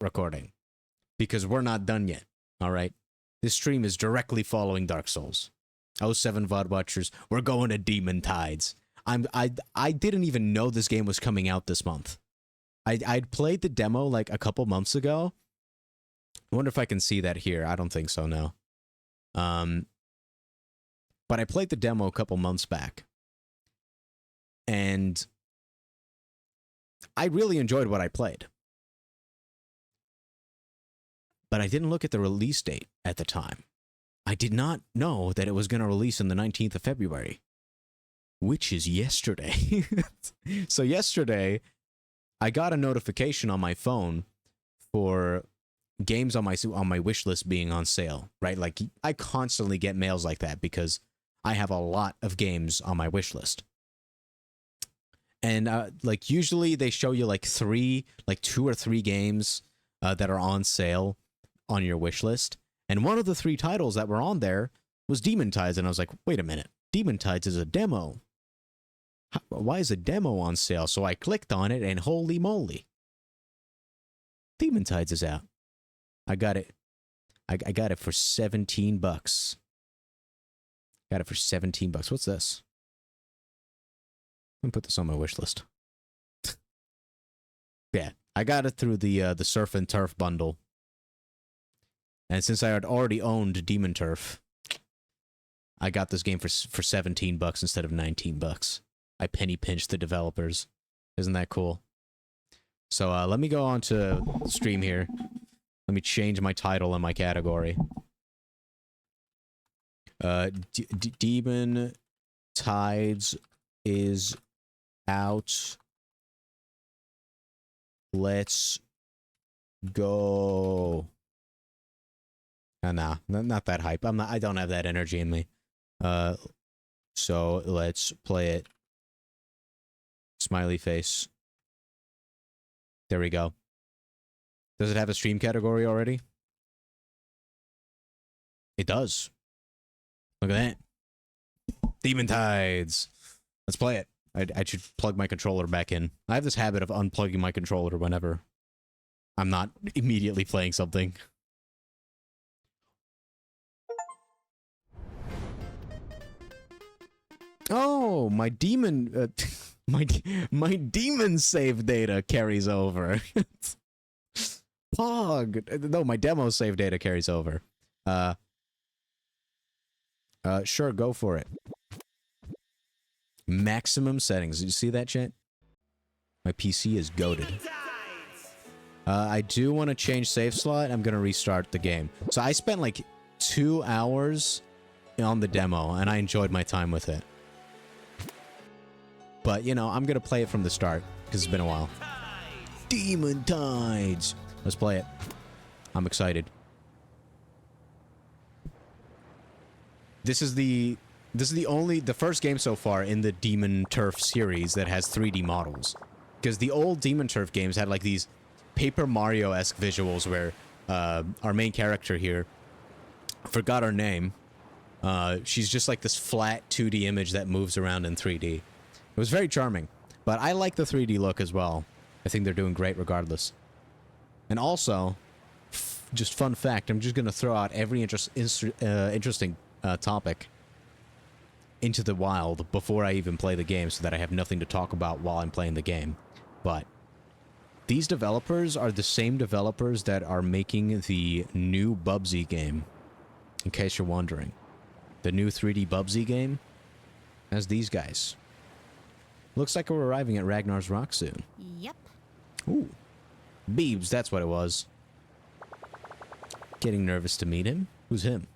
recording because we're not done yet. All right, this stream is directly following Dark Souls. 07 VOD watchers, we're going to Demon Tides. I didn't even know this game was coming out this month. I'd played the demo like a couple months ago. I wonder if I can see that here. I don't think so, no. But I played the demo a couple months back. And I really enjoyed what I played. But I didn't look at the release date at the time. I did not know that it was going to release on the 19th of February, which is yesterday. So yesterday, I got a notification on my phone for games on my wish list being on sale, right? Like, I constantly get mails like that because I have a lot of games on my wish list. And like usually they show you like 2 or 3 games that are on sale on your wish list. And one of the 3 titles that were on there was Demon Tides. And I was like, wait a minute, Demon Tides is a demo. Why is a demo on sale? So I clicked on it and holy moly, Demon Tides is out. I got it. I got it for $17. Got it for $17. What's this? I'm gonna put this on my wish list. Yeah, I got it through the Surf and Turf bundle. And since I had already owned Demon Turf, I got this game for $17 instead of $19. I penny pinched the developers. Isn't that cool? So let me go on to stream here. Let me change my title and my category. Demon Tides is out. Let's go. Nah, not that hype. I don't have that energy in me. So let's play it. Smiley face. There we go. Does it have a stream category already? It does. Look at that. Demon Tides. Let's play it. I should plug my controller back in. I have this habit of unplugging my controller whenever I'm not immediately playing something. Oh, my demon... my demon save data carries over. Pog. No, my demo save data carries over. Sure, go for it. Maximum settings. Did you see that, chat? My PC is goated. I do want to change save slot. I'm going to restart the game. So I spent like 2 hours on the demo, and I enjoyed my time with it. But, you know, I'm going to play it from the start, because it's been a while. Demon Tides! Let's play it. I'm excited. This is the first game so far in the Demon Turf series that has 3D models. Because the old Demon Turf games had like these Paper Mario-esque visuals where our main character here, I forgot her name, she's just like this flat 2D image that moves around in 3D. It was very charming, but I like the 3D look as well. I think they're doing great regardless. And also, just fun fact, I'm just going to throw out every interesting topic into the wild before I even play the game so that I have nothing to talk about while I'm playing the game. But these developers are the same developers that are making the new Bubsy game, in case you're wondering. The new 3D Bubsy game has these guys. Looks like we're arriving at Ragnar's Rock soon. Yep. Ooh. Beebs, that's what it was. Getting nervous to meet him? Who's him?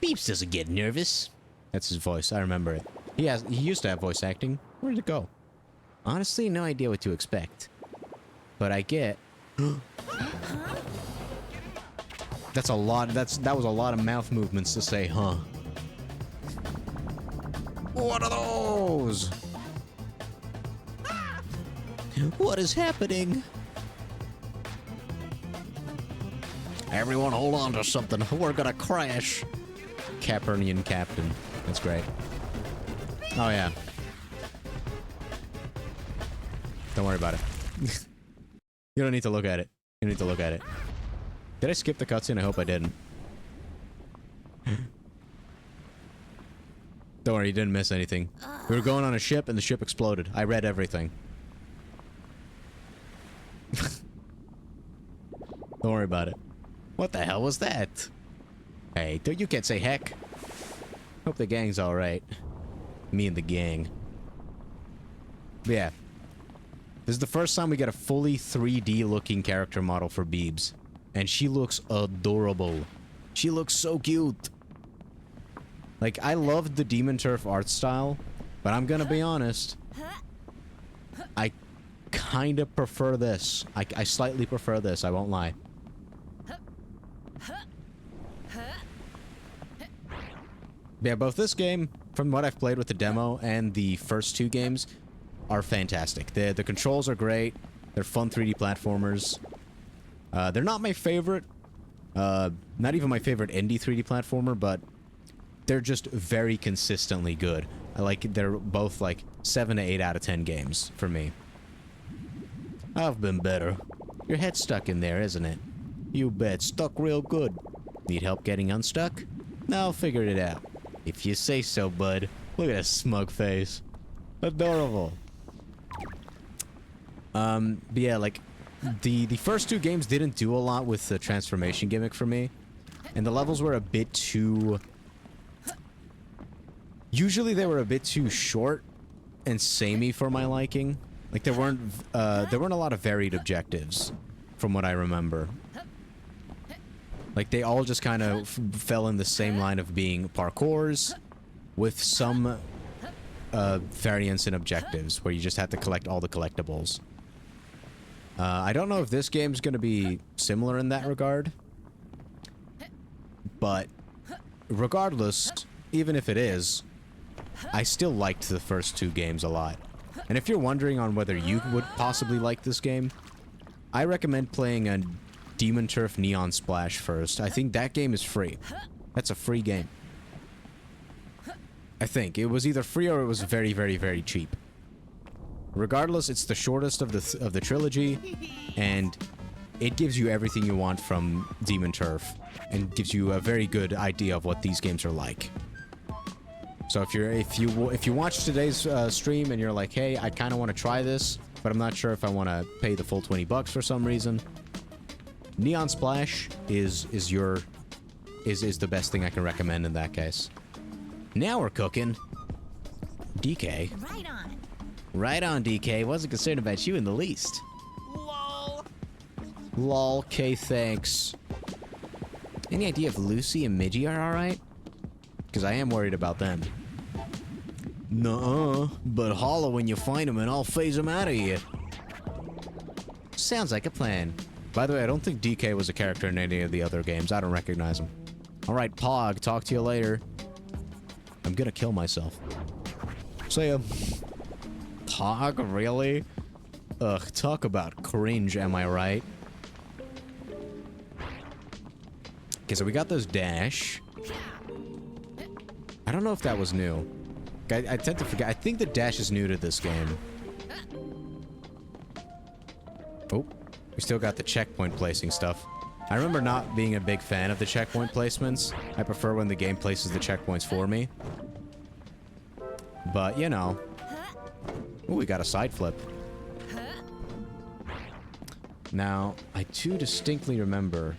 Beebs doesn't get nervous. That's his voice, I remember it. He used to have voice acting. Where did it go? Honestly, no idea what to expect. But I get... That's a lot, that was a lot of mouth movements to say, huh? What are those? What is happening? Everyone hold on to something. We're gonna crash. Capernian Captain. That's great. Oh, yeah. Don't worry about it. You don't need to look at it. You don't need to look at it. Did I skip the cutscene? I hope I didn't. Don't worry, you didn't miss anything. We were going on a ship and the ship exploded. I read everything. Don't worry about it. What the hell was that? Hey, you can't say heck. Hope the gang's alright. Me and the gang. But yeah. This is the first time we get a fully 3D looking character model for Beebs. And she looks adorable. She looks so cute. Like, I loved the Demon Turf art style, but I'm gonna be honest. I kind of prefer this. I slightly prefer this, I won't lie. Yeah, both this game, from what I've played with the demo, and the first two games, are fantastic. The controls are great. They're fun 3D platformers. They're not my favorite. Not even my favorite indie 3D platformer, but they're just very consistently good. They're both like 7 to 8 out of 10 games for me. I've been better. Your head's stuck in there, isn't it? You bet. Stuck real good. Need help getting unstuck? No, I'll figure it out. If you say so, bud. Look at that smug face. Adorable. But yeah, like, the first two games didn't do a lot with the transformation gimmick for me. And the levels were a bit too... Usually they were a bit too short and samey for my liking. Like, there weren't a lot of varied objectives, from what I remember. Like, they all just kind of fell in the same line of being parkours with some variance in objectives, where you just had to collect all the collectibles. I don't know if this game's going to be similar in that regard. But regardless, even if it is, I still liked the first two games a lot. And if you're wondering on whether you would possibly like this game, I recommend playing a Demon Turf Neon Splash first. I think that game is free. That's a free game. I think. It was either free or it was very, very, very cheap. Regardless, it's the shortest of the trilogy, and it gives you everything you want from Demon Turf, and gives you a very good idea of what these games are like. So if you watch today's stream and you're like, hey, I kind of want to try this, but I'm not sure if I want to pay the full $20 for some reason, Neon Splash is the best thing I can recommend in that case. Now we're cooking. DK. Right on. Right on, DK. Wasn't concerned about you in the least. Lol. Lol, K, thanks. Any idea if Lucy and Midgie are alright? Because I am worried about them. Nuh-uh. But holla when you find them and I'll phase them out of here. Sounds like a plan. By the way, I don't think DK was a character in any of the other games. I don't recognize him. Alright, Pog. Talk to you later. I'm gonna kill myself. See ya. Pog? Really? Ugh, talk about cringe, am I right? Okay, so we got this dash. I don't know if that was new. I tend to forget. I think the dash is new to this game. Oh, we still got the checkpoint placing stuff. I remember not being a big fan of the checkpoint placements. I prefer when the game places the checkpoints for me. But, you know. Ooh, we got a side flip. Now, I do distinctly remember...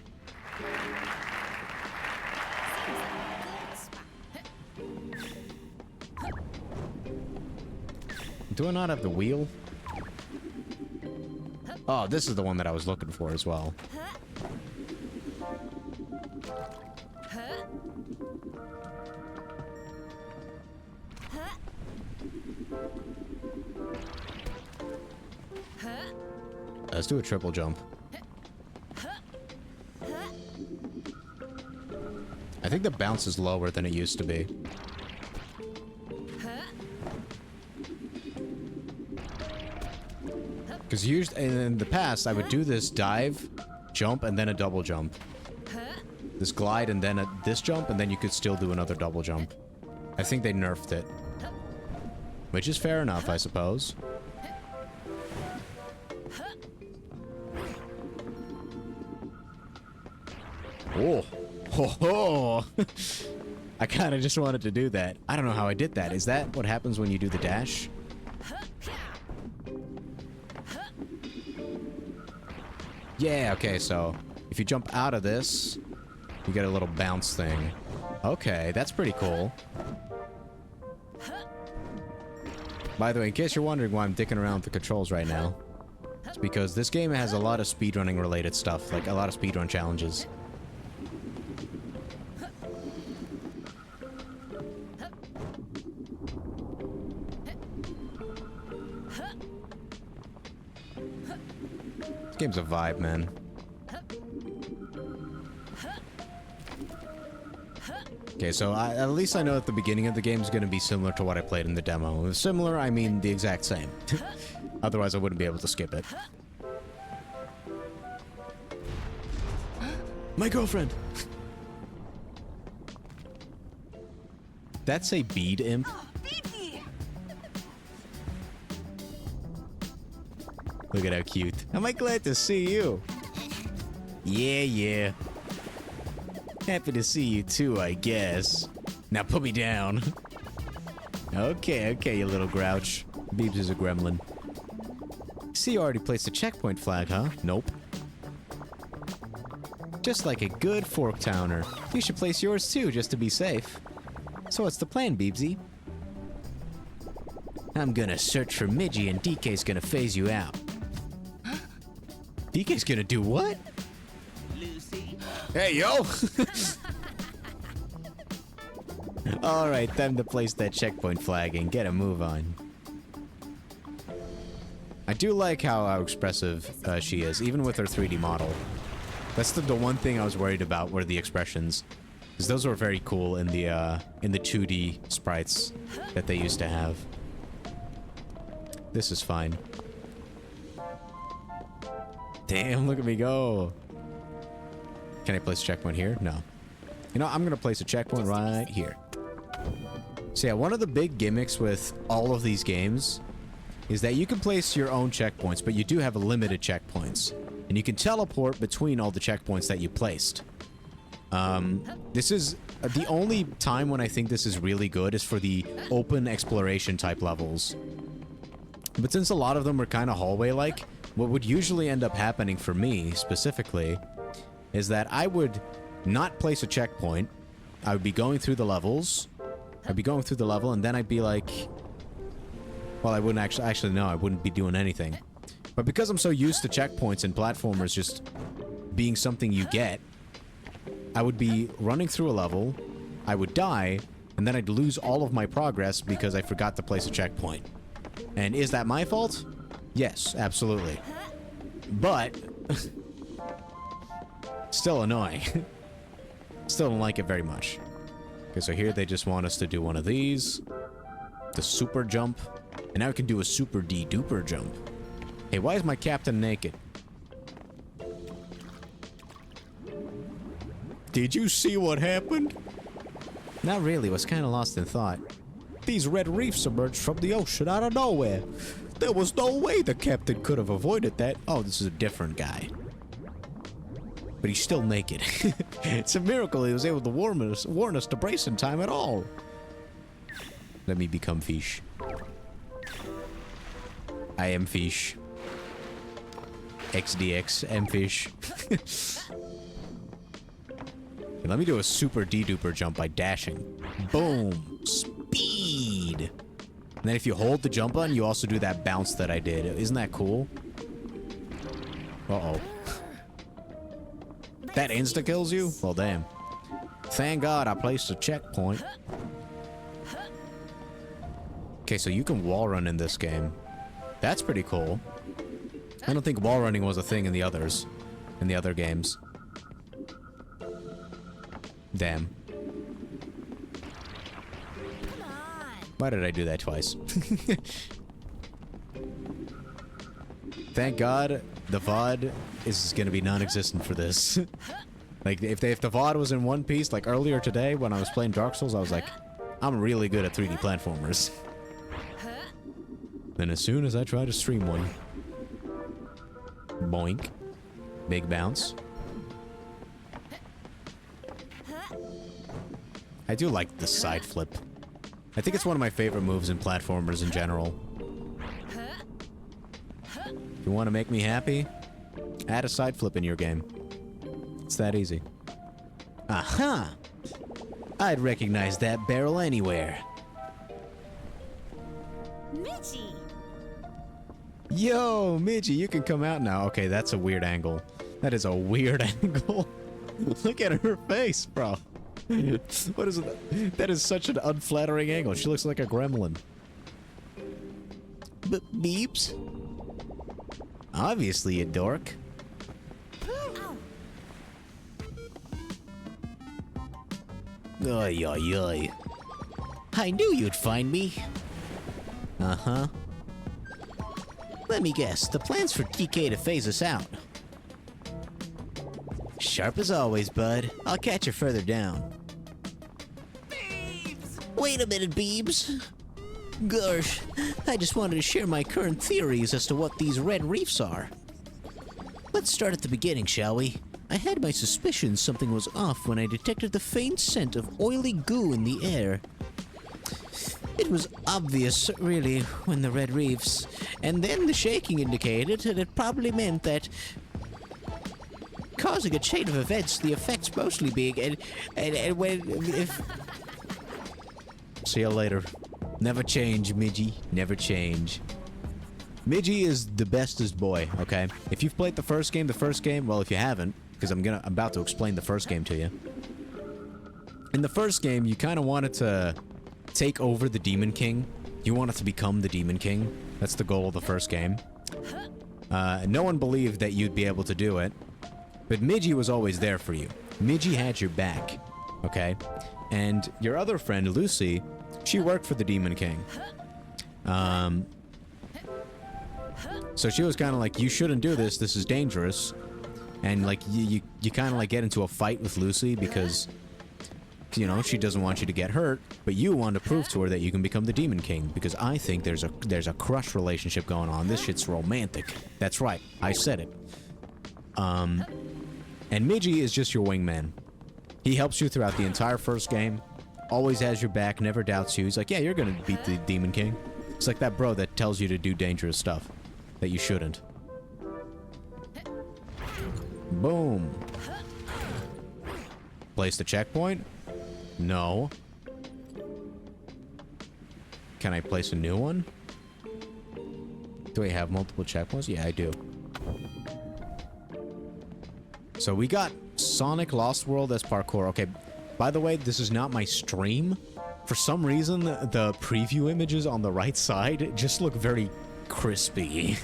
Do I not have the wheel? Oh, this is the one that I was looking for as well. Let's do a triple jump. I think the bounce is lower than it used to be. Because usually in the past, I would do this dive, jump, and then a double jump. This glide, and then this jump, and then you could still do another double jump. I think they nerfed it. Which is fair enough, I suppose. Oh. Ho ho! I kind of just wanted to do that. I don't know how I did that. Is that what happens when you do the dash? Yeah, okay, so if you jump out of this, you get a little bounce thing. Okay, that's pretty cool. By the way, in case you're wondering why I'm dicking around with the controls right now, it's because this game has a lot of speedrunning related stuff, like a lot of speedrun challenges. This game's a vibe, man. Okay, so at least I know that the beginning of the game is going to be similar to what I played in the demo. Similar, I mean the exact same. Otherwise, I wouldn't be able to skip it. My girlfriend! That's a bead imp? Look at how cute. Am I glad to see you? Yeah, yeah. Happy to see you too, I guess. Now put me down. Okay, okay, you little grouch. Beebs is a gremlin. See, you already placed a checkpoint flag, huh? Nope. Just like a good fork towner. You should place yours too, just to be safe. So what's the plan, Beebsy? I'm gonna search for Midgie and DK's gonna phase you out. DK's gonna do what? Lucy. Hey, yo! Alright, time to place that checkpoint flag and get a move on. I do like how expressive she is, even with her 3D model. That's the one thing I was worried about were the expressions. Because those were very cool in the 2D sprites that they used to have. This is fine. Damn, look at me go. Can I place a checkpoint here? No. You know, I'm gonna place a checkpoint right here. So yeah, one of the big gimmicks with all of these games is that you can place your own checkpoints, but you do have a limited checkpoints. And you can teleport between all the checkpoints that you placed. This is the only time when I think this is really good is for the open exploration type levels. But since a lot of them are kind of hallway-like, what would usually end up happening for me, specifically, is that I would not place a checkpoint. I would be going through the levels. I'd be going through the level, and then I'd be like... Well, I wouldn't actually, no, I wouldn't be doing anything. But because I'm so used to checkpoints and platformers just being something you get, I would be running through a level, I would die, and then I'd lose all of my progress because I forgot to place a checkpoint. And is that my fault? Yes, absolutely. But... still annoying. Still don't like it very much. Okay, so here they just want us to do one of these. The super jump. And now we can do a super D-duper jump. Hey, why is my captain naked? Did you see what happened? Not really, was kind of lost in thought. These red reefs emerged from the ocean out of nowhere. There was no way the captain could have avoided that. Oh, this is a different guy. But he's still naked. It's a miracle he was able to warn us to brace in time at all. Let me become fish. I am fish. XDX, am fish. Let me do a super D-duper jump by dashing. Boom. Speed. And then if you hold the jump button, you also do that bounce that I did. Isn't that cool? Uh-oh. That insta-kills you? Well, damn. Thank God I placed a checkpoint. Okay, so you can wall run in this game. That's pretty cool. I don't think wall running was a thing in the others. In the other games. Damn. Why did I do that twice? Thank God the VOD is gonna be non-existent for this. Like, if the VOD was in one piece, like earlier today when I was playing Dark Souls, I was like, I'm really good at 3D platformers. Then as soon as I try to stream one, boink, big bounce. I do like the side flip. I think it's one of my favorite moves in platformers in general. If you want to make me happy, add a side flip in your game. It's that easy. Aha! I'd recognize that barrel anywhere. Midgey! Yo, Midgey, you can come out now. Okay, that's a weird angle. That is a weird angle. Look at her face, bro. What is it? That is such an unflattering angle. She looks like a gremlin. Beeps? Obviously a dork. Oy, oy, oy. I knew you'd find me. Uh-huh. Let me guess, the plan's for DK to phase us out. Sharp as always, bud. I'll catch you further down. Beebs! Wait a minute, Beebs. Gosh, I just wanted to share my current theories as to what these red reefs are. Let's start at the beginning, shall we? I had my suspicions something was off when I detected the faint scent of oily goo in the air. It was obvious, really, when the red reefs, and then the shaking indicated that it probably meant that causing a chain of events, the effects mostly being, and when, if... See you later. Never change, Midgey. Never change. Midgey is the bestest boy, okay? If you've played the first game, well, if you haven't, because I'm about to explain the first game to you. In the first game, you kind of wanted to take over the Demon King. You wanted to become the Demon King. That's the goal of the first game. No one believed that you'd be able to do it, but Midgey was always there for you. Midgey had your back, okay? And your other friend, Lucy, she worked for the Demon King. So she was kind of like, you shouldn't do this, this is dangerous. And like, you kind of like get into a fight with Lucy because, you know, she doesn't want you to get hurt, but you want to prove to her that you can become the Demon King, because I think there's a crush relationship going on. This shit's romantic. That's right, I said it. And Midgey is just your wingman. He helps you throughout the entire first game, always has your back, never doubts you. He's like, yeah, you're gonna beat the Demon King. It's like that bro that tells you to do dangerous stuff that you shouldn't. Boom. Place the checkpoint? No. Can I place a new one? Do I have multiple checkpoints? Yeah, I do. So we got Sonic Lost World as parkour. Okay, by the way, this is not my stream. For some reason, the preview images on the right side just look very crispy.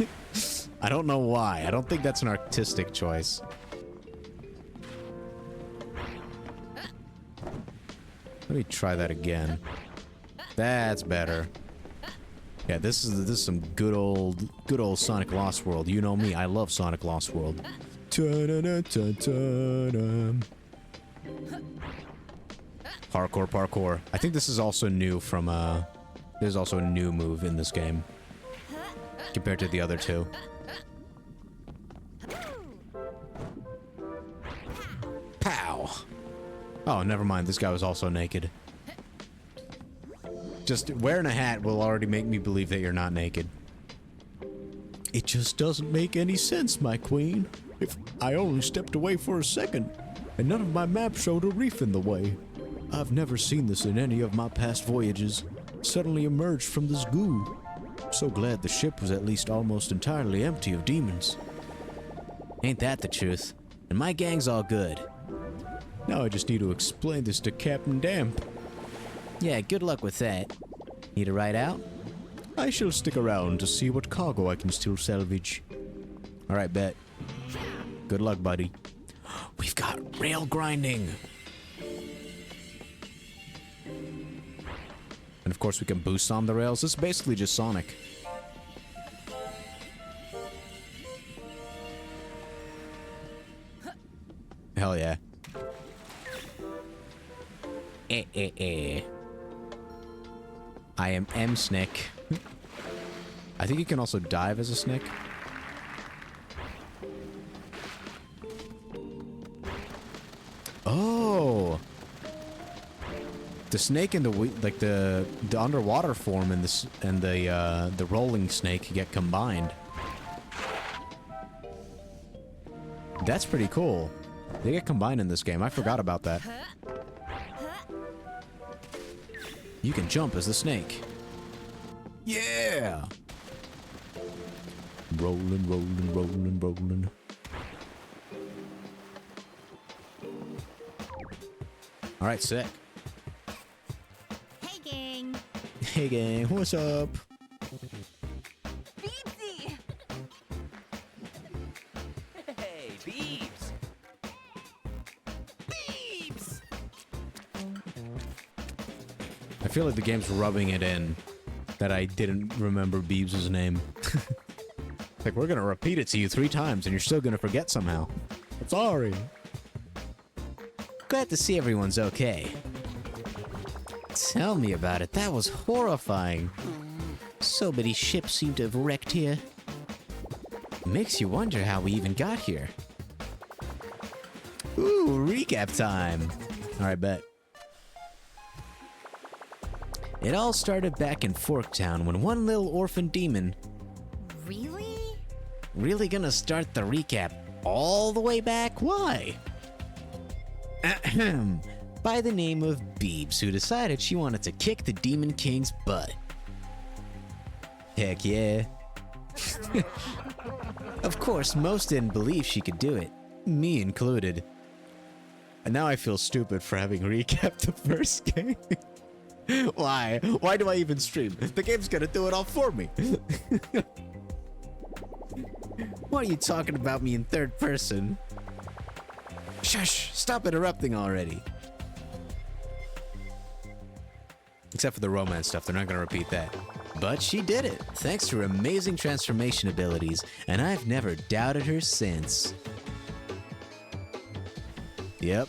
I don't know why. I don't think that's an artistic choice. Let me try that again. That's better. Yeah, this is some good old Sonic Lost World. You know me, I love Sonic Lost World. Parkour, parkour. I think this is also new from there's also a new move in this game compared to the other two. Pow! Oh, never mind. This guy was also naked. Just wearing a hat will already make me believe that you're not naked. It just doesn't make any sense, my queen. If I only stepped away for a second, and none of my maps showed a reef in the way. I've never seen this in any of my past voyages. Suddenly emerged from this goo. So glad the ship was at least almost entirely empty of demons. Ain't that the truth? And my gang's all good. Now I just need to explain this to Captain Damp. Yeah, good luck with that. Need a ride out? I shall stick around to see what cargo I can still salvage. Alright, bet. Good luck, buddy. We've got rail grinding! And of course we can boost on the rails. This is basically just Sonic. Hell yeah. I am M-Snick. I think you can also dive as a Snick. Oh! The snake and the underwater form and the rolling snake get combined. That's pretty cool. They get combined in this game. I forgot about that. You can jump as the snake. Yeah! Rolling, rolling, rolling, rolling. Alright, sick. Hey, gang. Hey, gang. What's up? Beepsy! Hey, Beebs! Beebs! I feel like the game's rubbing it in that I didn't remember Beebs' name. Like, we're gonna repeat it to you 3 times and you're still gonna forget somehow. I'm sorry. Glad to see everyone's okay. Tell me about it. That was horrifying. So many ships seem to have wrecked here. Makes you wonder how we even got here. Ooh, recap time. Alright, bet. It all started back in Forktown when one little orphan demon... Really? Really gonna start the recap all the way back? Why? Ahem. By the name of Beebs, who decided she wanted to kick the Demon King's butt. Heck yeah. Of course, most didn't believe she could do it, me included. And now I feel stupid for having recapped the first game. Why? Why do I even stream? The game's gonna do it all for me. Why are you talking about me in third person? Shush! Stop interrupting already. Except for the romance stuff, they're not gonna repeat that. But she did it, thanks to her amazing transformation abilities, and I've never doubted her since. Yep.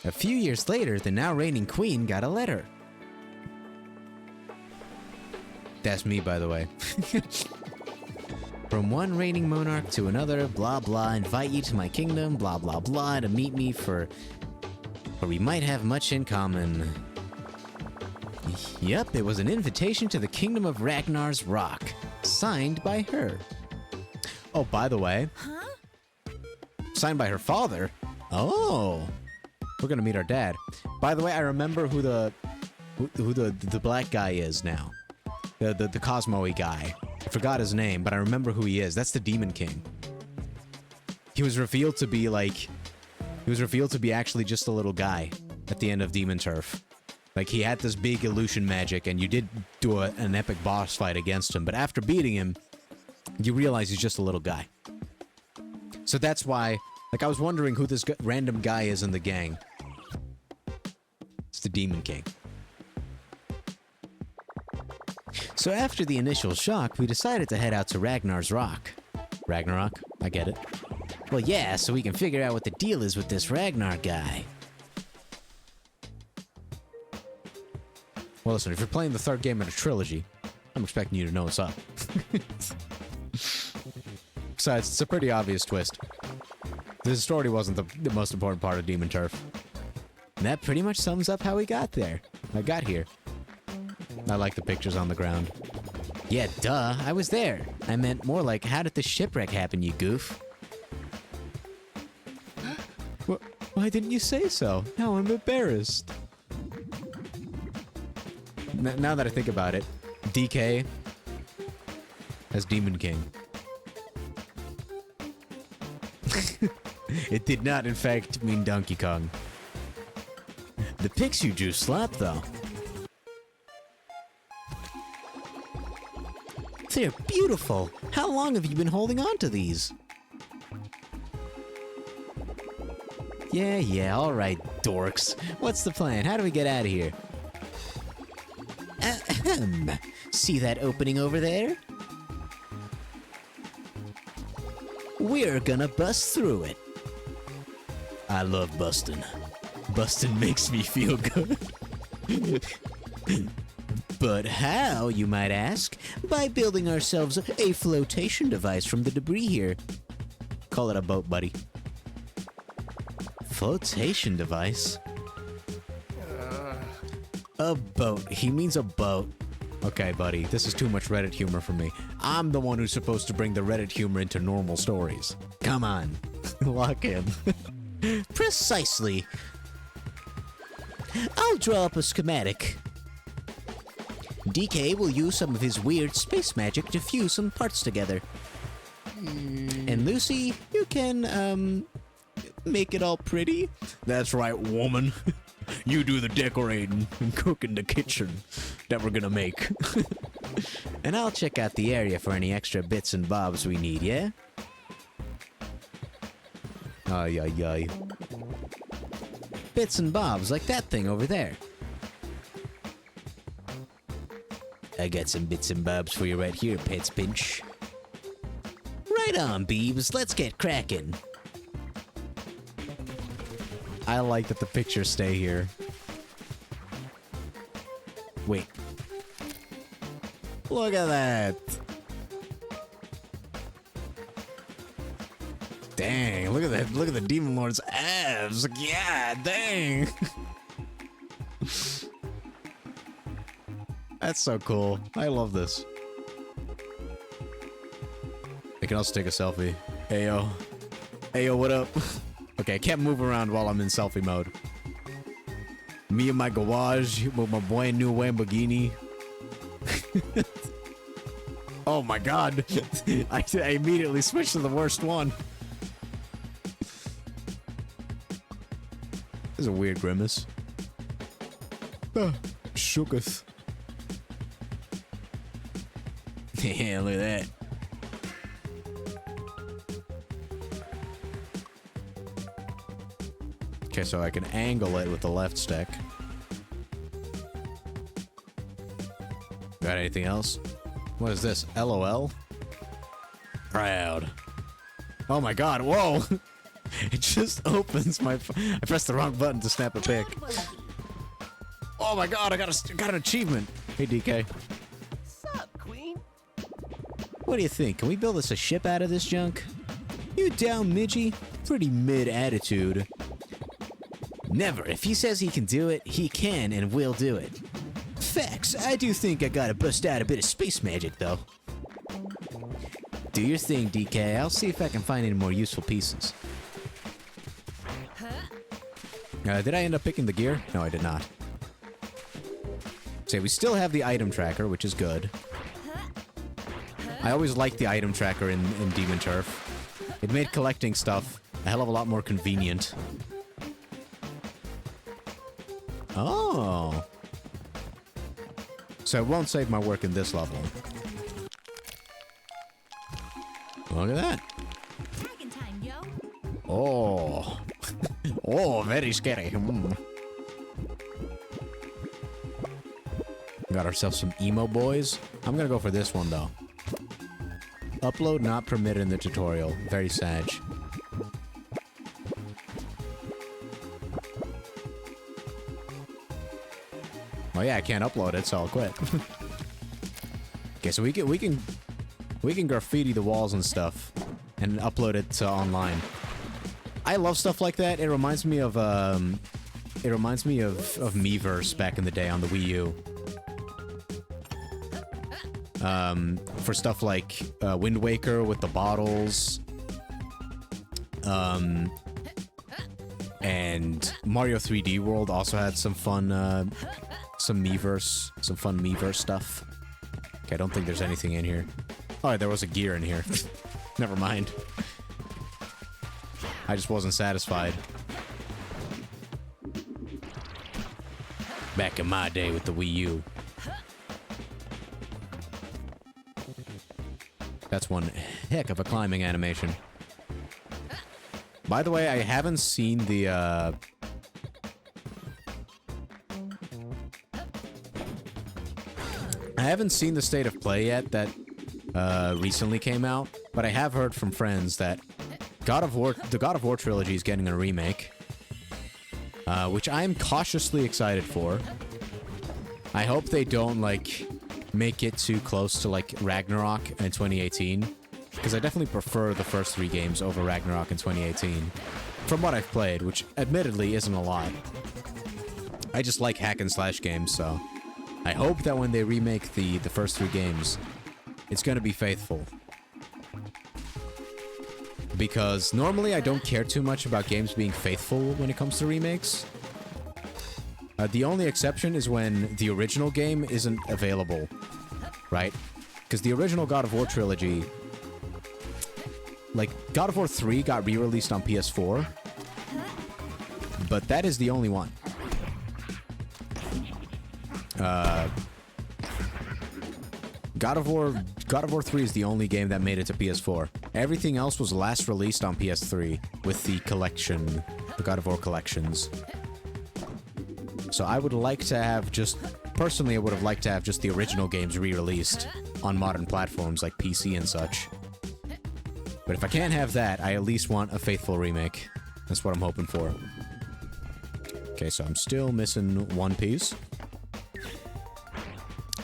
A few years later, the now reigning queen got a letter. That's me, by the way. From one reigning monarch to another, blah blah, invite you to my kingdom, blah blah blah, to meet me for we might have much in common. Yep, it was an invitation to the kingdom of Ragnar's Rock, signed by her. Oh, by the way. Huh? Signed by her father? Oh. We're gonna meet our dad. By the way, I remember who the black guy is now. The Cosmo-y guy. I forgot his name, but I remember who he is. That's the Demon King. He was revealed to be actually just a little guy at the end of Demon Turf. Like, he had this big illusion magic, and you did do an epic boss fight against him, but after beating him, you realize he's just a little guy. So that's why, like, I was wondering who this random guy is in the gang. It's the Demon King. So after the initial shock, we decided to head out to Ragnar's Rock. Ragnarok? I get it. Well, yeah, so we can figure out what the deal is with this Ragnar guy. Well, listen, if you're playing the third game in a trilogy, I'm expecting you to know what's up. Besides, it's a pretty obvious twist. The story wasn't the most important part of Demon Turf. And that pretty much sums up how we got there. I got here. I like the pictures on the ground. Yeah, duh, I was there. I meant more like, how did the shipwreck happen, you goof? Why didn't you say so? Now I'm embarrassed. Now that I think about it, DK as Demon King. It did not, in fact, mean Donkey Kong. The pics you drew slap, though. They're beautiful. How long have you been holding on to these? Yeah, alright, dorks. What's the plan? How do we get out of here? Ahem. See that opening over there? We're gonna bust through it. I love busting. Busting makes me feel good. But how, you might ask? By building ourselves a flotation device from the debris here. Call it a boat, buddy. Flotation device? A boat. He means a boat. Okay, buddy, this is too much Reddit humor for me. I'm the one who's supposed to bring the Reddit humor into normal stories. Come on. Lock in. Precisely. I'll draw up a schematic. DK will use some of his weird space magic to fuse some parts together. And Lucy, you can, make it all pretty. That's right, woman. You do the decorating and cook in the kitchen that we're gonna make. And I'll check out the area for any extra bits and bobs we need, yeah? Ay, ay, ay. Bits and bobs like that thing over there. I got some bits and bobs for you right here, Pets Pinch. Right on, Beebs. Let's get cracking. I like that the pictures stay here. Wait. Look at that. Dang, look at that. Look at the Demon Lord's abs. Yeah, dang. That's so cool. I love this. I can also take a selfie. Ayo. Ayo, what up? Okay, I can't move around while I'm in selfie mode. Me and my garage with my brand new Lamborghini. Oh my god. I immediately switched to the worst one. This is a weird grimace. Shooketh. Yeah, look at that. Okay, so I can angle it with the left stick. Got anything else? What is this? LOL? Proud. Oh my god, whoa! It just opens my... I pressed the wrong button to snap a pic. Oh my god, I got an achievement! Hey, DK. Sup, Queen? What do you think? Can we build us a ship out of this junk? You down, Midgie? Pretty mid-attitude. Never. If he says he can do it, he can and will do it. Facts. I do think I gotta bust out a bit of space magic, though. Do your thing, DK. I'll see if I can find any more useful pieces. Did I end up picking the gear? No, I did not. So we still have the item tracker, which is good. I always liked the item tracker in Demon Turf. It made collecting stuff a hell of a lot more convenient. Oh. So it won't save my work in this level. Look at that. Dragon time, yo. Oh. Oh, very scary. Got ourselves some emo boys. I'm gonna go for this one, though. Upload not permitted in the tutorial. Very sad. Oh yeah, I can't upload it, so I'll quit. Okay, so we can graffiti the walls and stuff and upload it to online. I love stuff like that. It reminds me of Miiverse back in the day on the Wii U. For stuff like Wind Waker with the bottles, and Mario 3D World also had some fun, some fun Miiverse stuff. Okay, I don't think there's anything in here. Oh, there was a gear in here. Never mind. I just wasn't satisfied. Back in my day with the Wii U. That's one heck of a climbing animation. By the way, I haven't seen the, I haven't seen the State of Play yet that, recently came out, but I have heard from friends that the God of War trilogy is getting a remake, which I am cautiously excited for. I hope they don't, like, make it too close to, like, Ragnarok in 2018, because I definitely prefer the first 3 games over Ragnarok in 2018, from what I've played, which admittedly isn't a lot. I just like hack and slash games, so I hope that when they remake the first 3 games, it's gonna be faithful. Because normally I don't care too much about games being faithful when it comes to remakes. The only exception is when the original game isn't available, right? Because the original God of War trilogy, like, God of War 3 got re-released on PS4, but that is the only one. God of War 3 is the only game that made it to PS4. Everything else was last released on PS3 with the collection, the God of War collections. So I would like to have just, personally I would have liked to have just the original games re-released on modern platforms like PC and such. But if I can't have that, I at least want a faithful remake. That's what I'm hoping for. Okay, so I'm still missing one piece.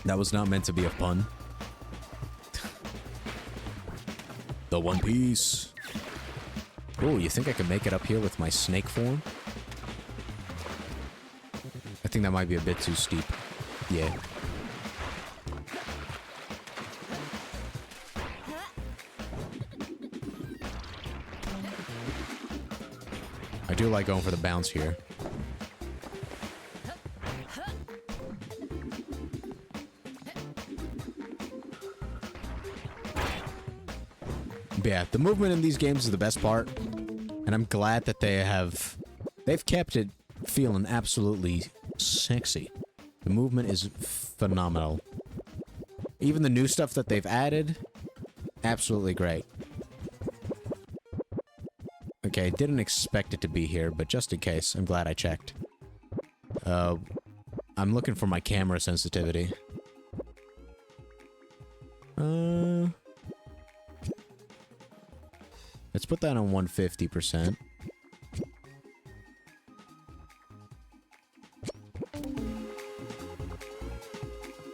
That was not meant to be a pun. The One Piece. Oh, you think I can make it up here with my snake form? I think that might be a bit too steep. Yeah. I do like going for the bounce here. But yeah, the movement in these games is the best part, and I'm glad that they've kept it feeling absolutely sexy. The movement is phenomenal. Even the new stuff that they've added, absolutely great. Okay, didn't expect it to be here, but just in case, I'm glad I checked. I'm looking for my camera sensitivity. Let's put that on 150%.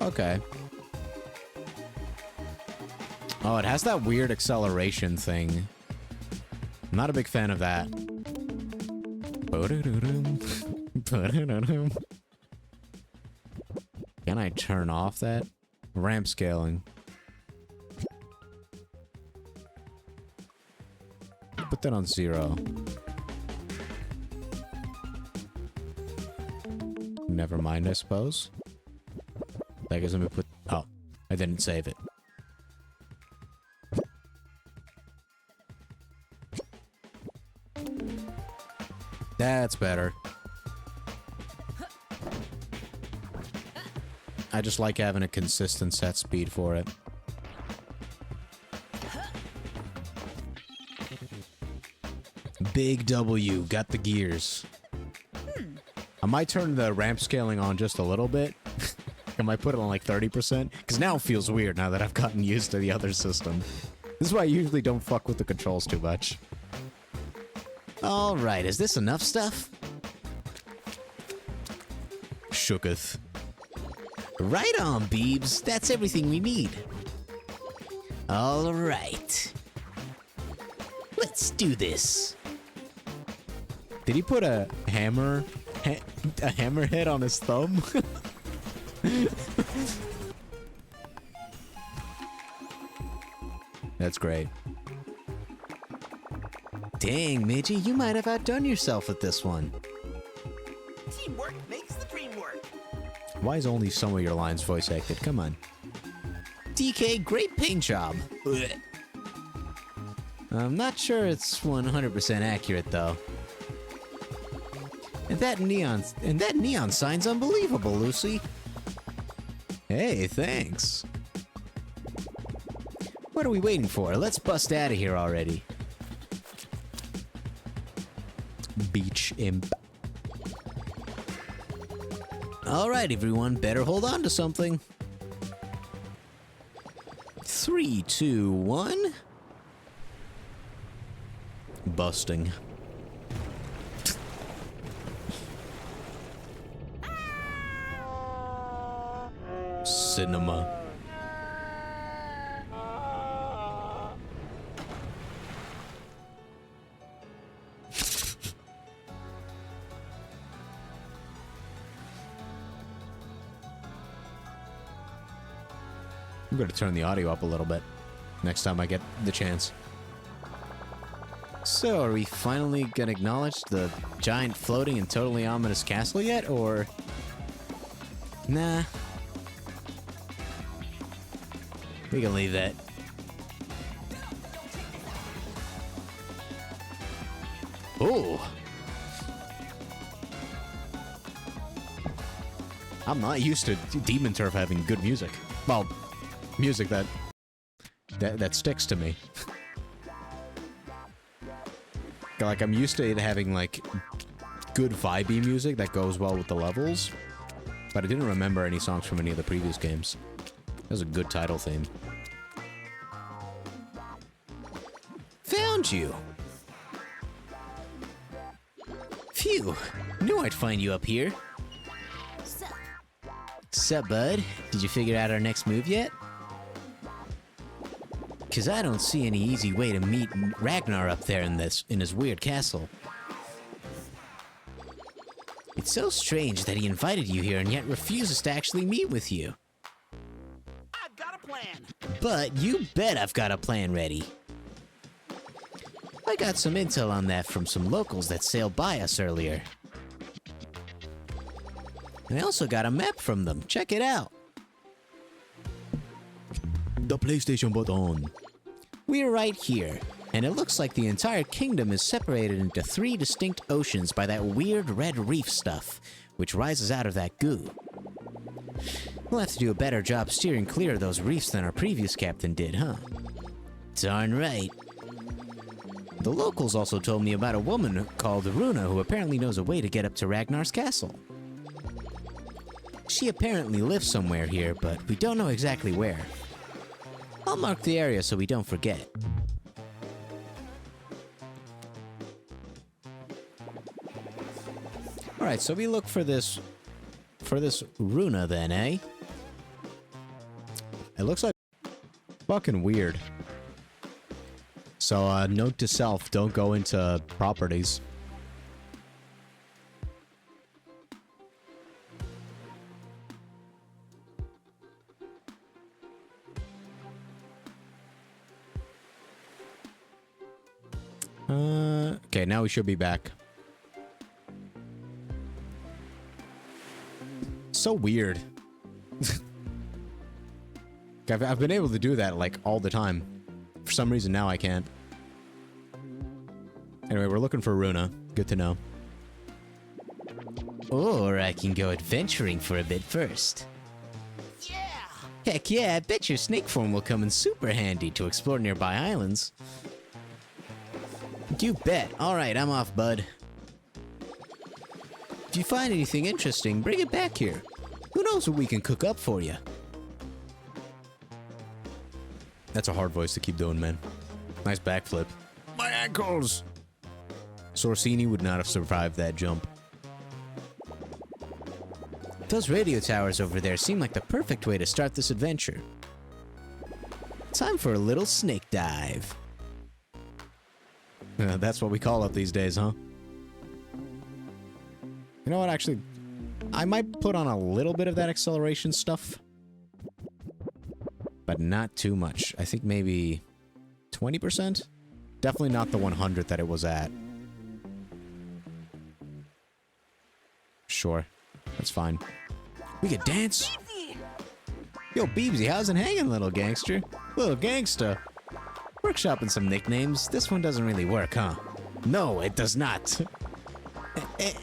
Okay. Oh, it has that weird acceleration thing. I'm not a big fan of that. Can I turn off that? Ramp scaling. Put that on 0. Never mind, I suppose. I guess let me put... Oh, I didn't save it. That's better. I just like having a consistent set speed for it. Big W, got the gears. I might turn the ramp scaling on just a little bit. I might put it on like 30%, because now it feels weird now that I've gotten used to the other system. This is why I usually don't fuck with the controls too much. Alright, is this enough stuff? Shooketh. Right on, Beebs. That's everything we need. Alright. Let's do this. Did he put a hammerhead on his thumb? That's great. Dang, Midgey, you might have outdone yourself with this one. Teamwork makes the dream work. Why is only some of your lines voice acted? Come on. DK, great paint job. Ugh. I'm not sure it's 100% accurate, though. And that neon sign's unbelievable, Lucy. Hey, thanks. What are we waiting for? Let's bust out of here already. Beach imp. Alright, everyone, better hold on to something. 3, 2, 1. Busting. Cinema. I'm going to turn the audio up a little bit next time I get the chance. So, are we finally going to acknowledge the giant floating and totally ominous castle yet, or... Nah. We can leave that. Oh! I'm not used to Demon Turf having good music. Well, music that sticks to me. Like, I'm used to it having, like, good vibey music that goes well with the levels. But I didn't remember any songs from any of the previous games. That was a good title theme. Found you! Phew! Knew I'd find you up here. Sup, bud? Did you figure out our next move yet? Cause I don't see any easy way to meet Ragnar up there in his weird castle. It's so strange that he invited you here and yet refuses to actually meet with you. I've got a plan. But you bet I've got a plan ready. I got some intel on that from some locals that sailed by us earlier. And I also got a map from them. Check it out. The PlayStation button. We're right here, and it looks like the entire kingdom is separated into 3 distinct oceans by that weird red reef stuff, which rises out of that goo. We'll have to do a better job steering clear of those reefs than our previous captain did, huh? Darn right. The locals also told me about a woman called Runa who apparently knows a way to get up to Ragnar's castle. She apparently lives somewhere here, but we don't know exactly where. I'll mark the area so we don't forget. Alright, so we look for this Runa then, eh? It looks like fucking weird. So, note to self, don't go into properties. Okay, now we should be back. So weird. I've been able to do that, like, all the time. For some reason, now I can't. Anyway, we're looking for Runa. Good to know. Or I can go adventuring for a bit first. Yeah. Heck yeah, I bet your snake form will come in super handy to explore nearby islands. You bet. Alright, I'm off, bud. If you find anything interesting, bring it back here. Who knows what we can cook up for you? That's a hard voice to keep doing, man. Nice backflip. My ankles! Sorsini would not have survived that jump. Those radio towers over there seem like the perfect way to start this adventure. Time for a little snake dive. That's what we call it these days, huh? You know what, actually, I might put on a little bit of that acceleration stuff. But not too much. I think maybe 20%? Definitely not the 100 that it was at. Sure. That's fine. We could dance! Yo, Beebsy, how's it hanging, little gangster? Little gangsta. Workshopping some nicknames. This one doesn't really work, huh? No, it does not.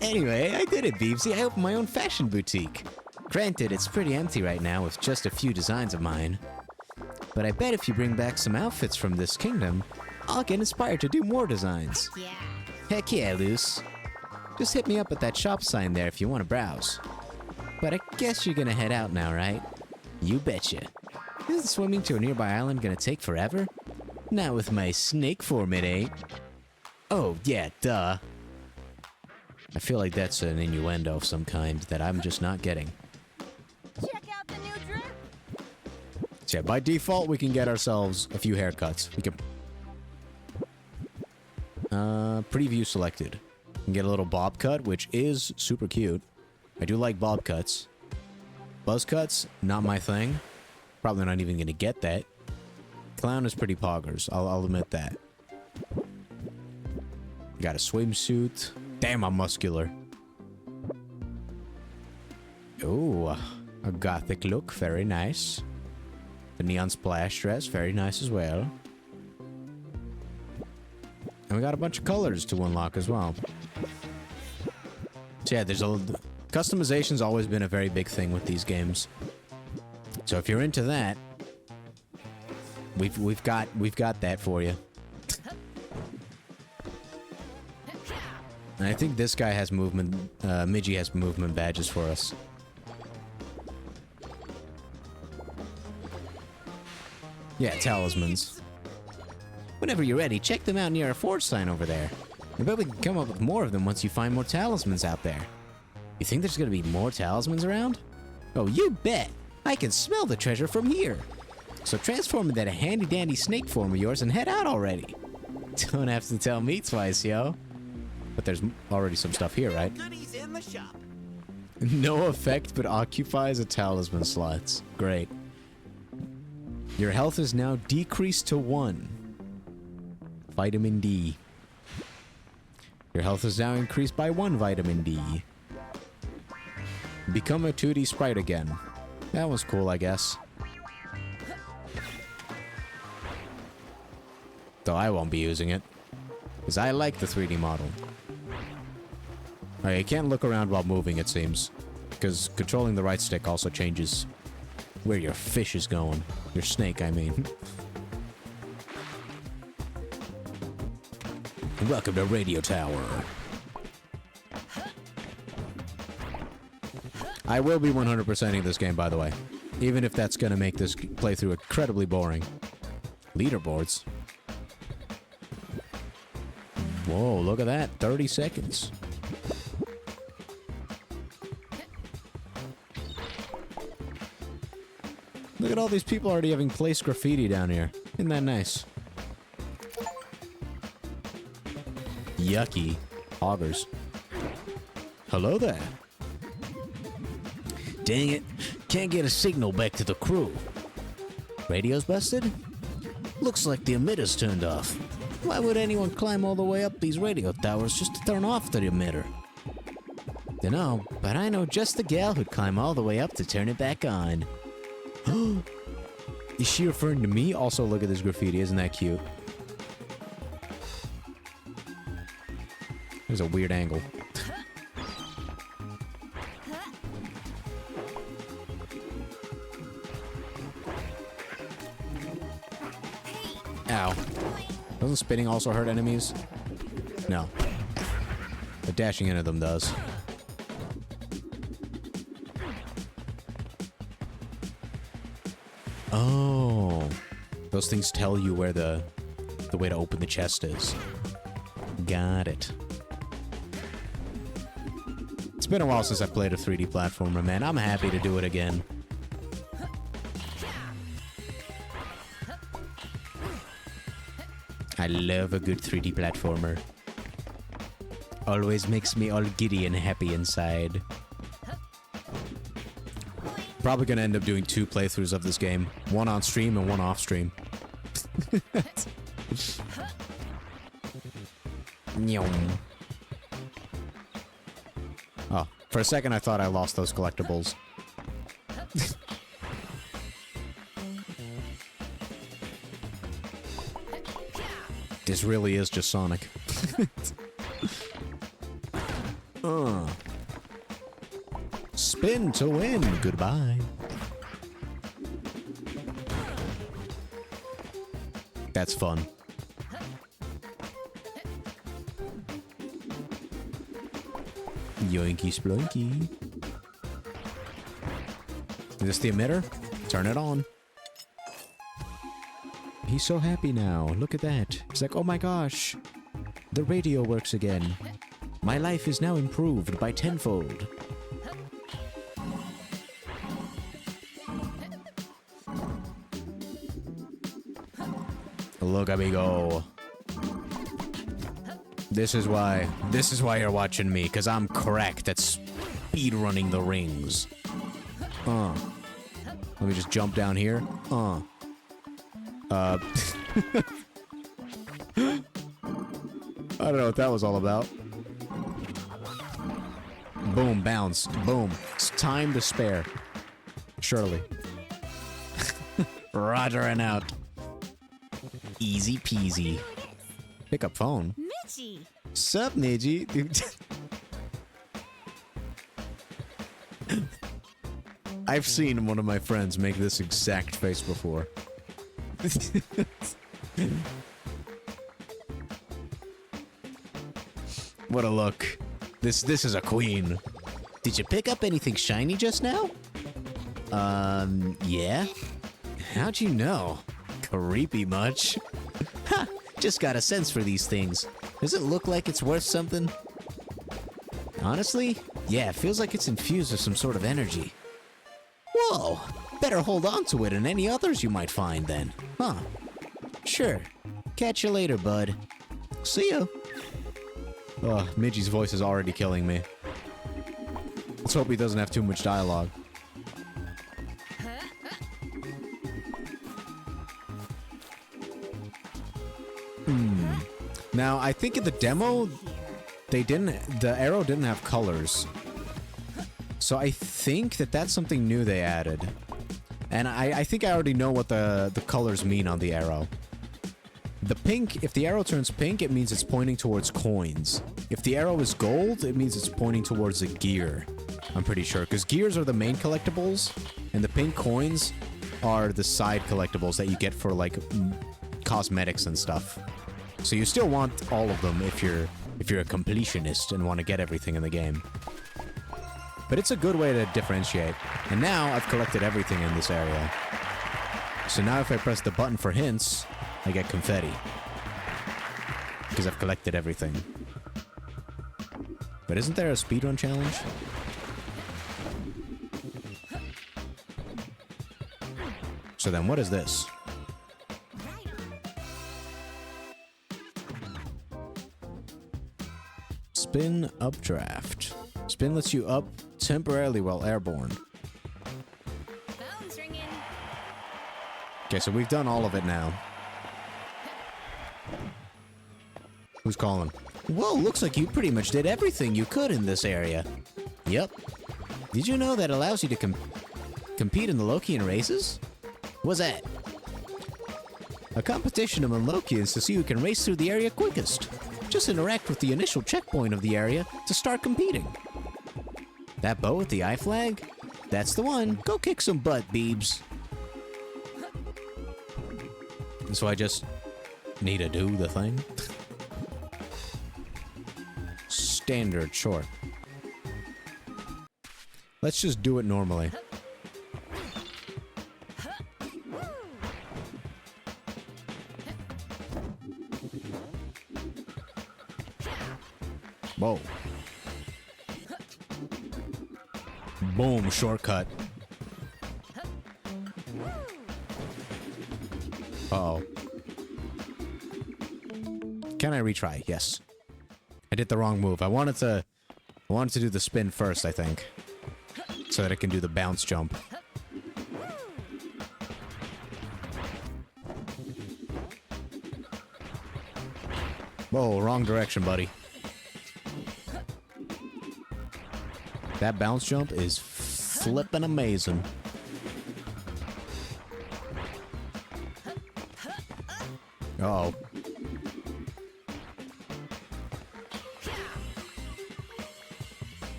Anyway, I did it, Beebsy. I opened my own fashion boutique. Granted, it's pretty empty right now with just a few designs of mine. But I bet if you bring back some outfits from this kingdom, I'll get inspired to do more designs. Yeah. Heck yeah, Luce. Just hit me up at that shop sign there if you want to browse. But I guess you're gonna head out now, right? You betcha. Isn't swimming to a nearby island gonna take forever? Not with my snake form, it ain't. Oh, yeah, duh. I feel like that's an innuendo of some kind that I'm just not getting. Check out the new drip. So yeah, by default, we can get ourselves a few haircuts. We can... preview selected. We can get a little bob cut, which is super cute. I do like bob cuts. Buzz cuts, not my thing. Probably not even gonna get that. Clown is pretty poggers. I'll admit that. Got a swimsuit. Damn, I'm muscular. Oh, a gothic look. Very nice. The neon splash dress. Very nice as well. And we got a bunch of colors to unlock as well. So yeah, there's a... Customization's always been a very big thing with these games. So if you're into that, we've got that for you. And I think this guy has movement, Midgie has movement badges for us. Yeah, talismans. Whenever you're ready, check them out near a forge sign over there. I bet we can come up with more of them once you find more talismans out there. You think there's gonna be more talismans around? Oh, you bet! I can smell the treasure from here. So transform into that handy-dandy snake form of yours and head out already. Don't have to tell me twice, yo. But there's already some stuff here, right? Goodies in the shop. No effect, but occupies a talisman slots. Great. Your health is now decreased to 1. Vitamin D. Your health is now increased by 1 vitamin D. Become a 2D sprite again. That was cool, I guess. Though I won't be using it. Because I like the 3D model. Alright, you can't look around while moving, it seems. Because controlling the right stick also changes where your fish is going. Your snake, I mean. Welcome to Radio Tower. I will be 100%ing this game, by the way. Even if that's gonna make this playthrough incredibly boring. Leaderboards. Whoa, look at that. 30 seconds. Look at all these people already having placed graffiti down here. Isn't that nice? Yucky. Hoggers. Hello there. Dang it. Can't get a signal back to the crew. Radio's busted? Looks like the emitter's turned off. Why would anyone climb all the way up these radio towers just to turn off the emitter? Dunno, but I know just the gal who'd climb all the way up to turn it back on. Is she referring to me? Also, look at this graffiti. Isn't that cute? There's a weird angle. Ow. Doesn't spinning also hurt enemies? No. But dashing into them does. Oh. Those things tell you where the way to open the chest is. Got it. It's been a while since I played a 3D platformer, man. I'm happy to do it again. I love a good 3D platformer. Always makes me all giddy and happy inside. Probably gonna end up doing 2 playthroughs of this game. One on stream and one off stream. Oh, for a second I thought I lost those collectibles. This really is just Sonic. Spin to win. Goodbye. That's fun. Yoinky splunky. Is this the emitter? Turn it on. He's so happy now. Look at that. He's like, oh my gosh. The radio works again. My life is now improved by tenfold. Look at me go. This is why you're watching me, because I'm cracked at speedrunning the rings. Let me just jump down here. I don't know what that was all about. Boom, bounce. Boom. It's time to spare. Surely. Roger and out. Easy peasy. Pick up phone. Mitchie! Sup, Midgie? I've seen one of my friends make this exact face before. What a look. This is a queen. Did you pick up anything shiny just now? Yeah? How'd you know? Creepy much? Ha! Just got a sense for these things. Does it look like it's worth something? Honestly? Yeah, it feels like it's infused with some sort of energy. Whoa! Better hold on to it and any others you might find then. Huh. Sure. Catch you later, bud. See ya. Ugh, Midgie's voice is already killing me. Let's hope he doesn't have too much dialogue. Now, I think in the demo, the arrow didn't have colors. So I think that's something new they added. And I think I already know what the colors mean on the arrow. The pink, if the arrow turns pink, it means it's pointing towards coins. If the arrow is gold, it means it's pointing towards a gear. I'm pretty sure, because gears are the main collectibles, and the pink coins are the side collectibles that you get for, like, cosmetics and stuff. So you still want all of them if you're a completionist and want to get everything in the game. But it's a good way to differentiate. And now I've collected everything in this area. So now if I press the button for hints, I get confetti. Because I've collected everything. But isn't there a speedrun challenge? So then what is this? Spin updraft. Spin lets you up temporarily while airborne. Phone's ringing. Okay, so we've done all of it now. Who's calling? Whoa, looks like you pretty much did everything you could in this area. Yep. Did you know that allows you to compete in the Lokian races? What's that? A competition among Lokians to see who can race through the area quickest. Just interact with the initial checkpoint of the area to start competing. That bow with the eye flag? That's the one. Go kick some butt, Beebs. So I just need to do the thing? Standard, sure. Let's just do it normally. Whoa. Boom, shortcut. Uh-oh. Can I retry? Yes. I did the wrong move. I wanted to do the spin first, I think. So that I can do the bounce jump. Whoa, wrong direction, buddy. That bounce jump is flippin' amazing. Uh-oh.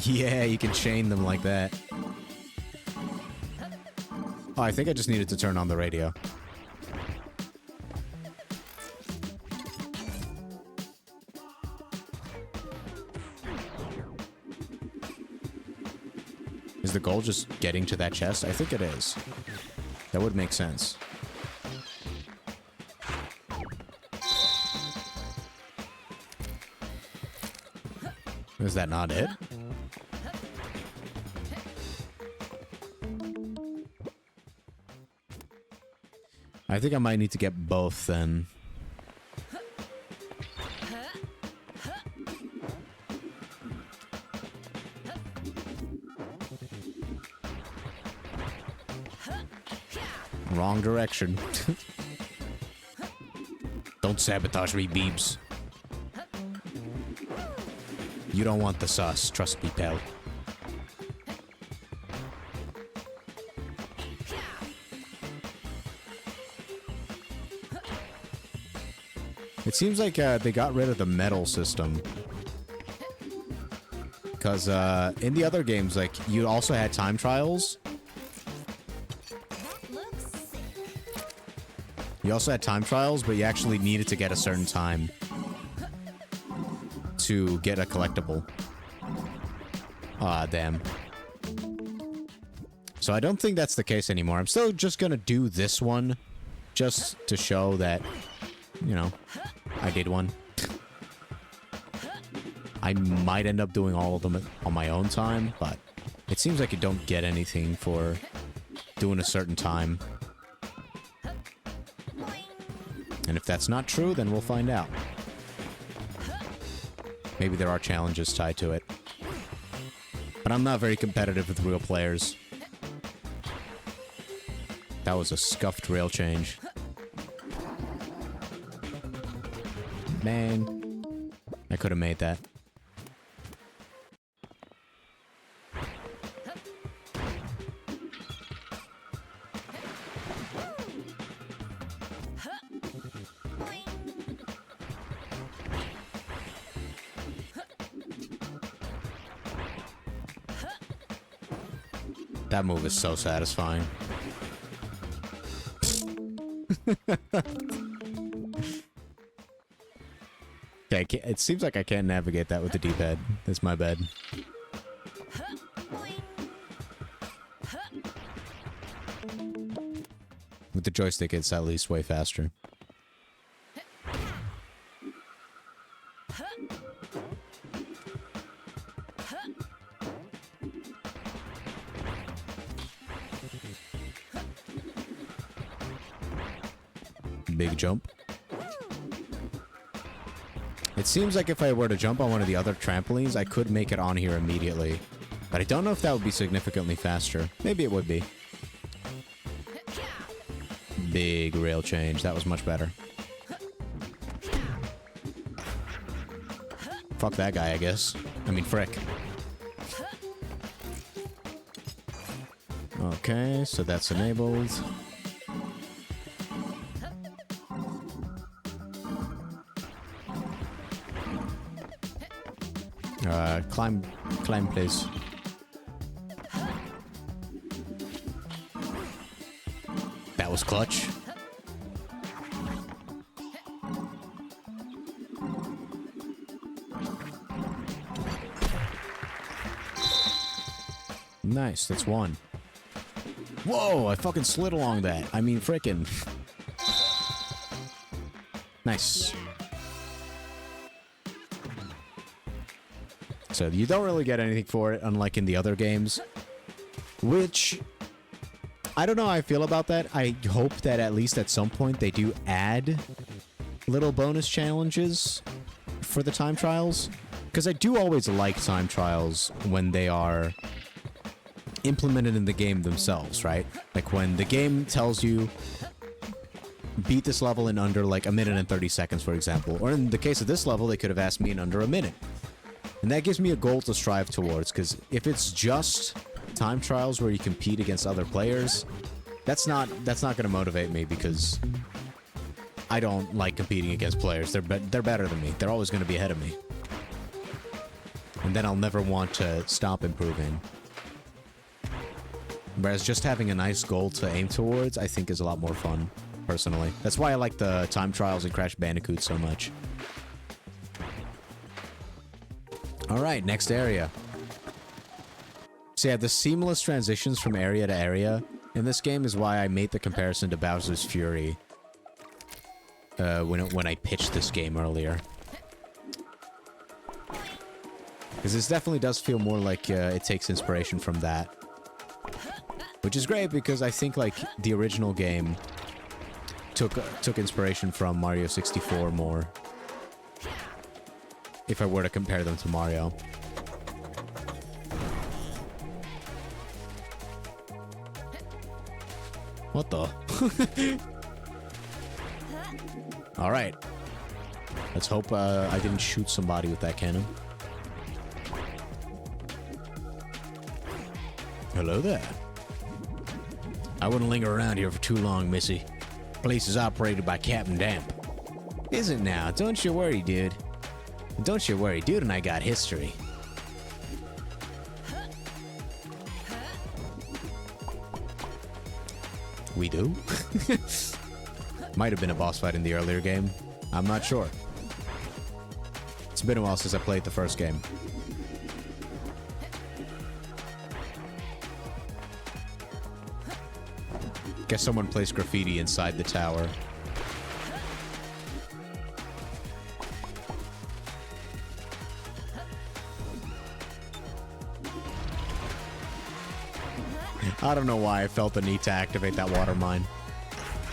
Yeah, you can chain them like that. Oh, I think I just needed to turn on the radio. Is the goal just getting to that chest? I think it is. That would make sense. Is that not it? I think I might need to get both then. Wrong direction. Don't sabotage me, Beebs. You don't want the sauce, trust me, pal. It seems like they got rid of the medal system. Because in the other games, like, you also had time trials. You also had time trials, but you actually needed to get a certain time to get a collectible. Ah, damn. So I don't think that's the case anymore. I'm still just gonna do this one just to show that, you know, I did one. I might end up doing all of them on my own time, but it seems like you don't get anything for doing a certain time. And if that's not true, then we'll find out. Maybe there are challenges tied to it. But I'm not very competitive with real players. That was a scuffed rail change. Man, I could have made that. That move is so satisfying. Okay, it seems like I can't navigate that with the D-pad. That's my bad. With the joystick, it's at least way faster. Big jump. It seems like if I were to jump on one of the other trampolines, I could make it on here immediately. But I don't know if that would be significantly faster. Maybe it would be. Big rail change. That was much better. Fuck that guy, I guess. I mean, frick. Okay, so that's enabled. Climb, please. That was clutch. Nice, that's one. Whoa, I fucking slid along that. I mean, frickin'. Nice. So you don't really get anything for it, unlike in the other games. Which, I don't know how I feel about that. I hope that at least at some point they do add little bonus challenges for the time trials. Because I do always like time trials when they are implemented in the game themselves, right? Like when the game tells you, beat this level in under like 1 minute and 30 seconds, for example. Or in the case of this level, they could have asked me in under 1 minute. And that gives me a goal to strive towards, because if it's just time trials where you compete against other players, that's not going to motivate me, because I don't like competing against players. They're better than me. They're always going to be ahead of me. And then I'll never want to stop improving. Whereas just having a nice goal to aim towards, I think is a lot more fun, personally. That's why I like the time trials in Crash Bandicoot so much. Alright, next area. So yeah, the seamless transitions from area to area in this game is why I made the comparison to Bowser's Fury when I pitched this game earlier. Because this definitely does feel more like it takes inspiration from that. Which is great, because I think like the original game took inspiration from Mario 64 more. If I were to compare them to Mario. What the? All right. Let's hope I didn't shoot somebody with that cannon. Hello there. I wouldn't linger around here for too long, Missy. Place is operated by Captain Damp. Isn't now? Don't you worry, dude. Don't you worry, dude and I got history. We do? Might have been a boss fight in the earlier game. I'm not sure. It's been a while since I played the first game. Guess someone placed graffiti inside the tower. I don't know why I felt the need to activate that water mine.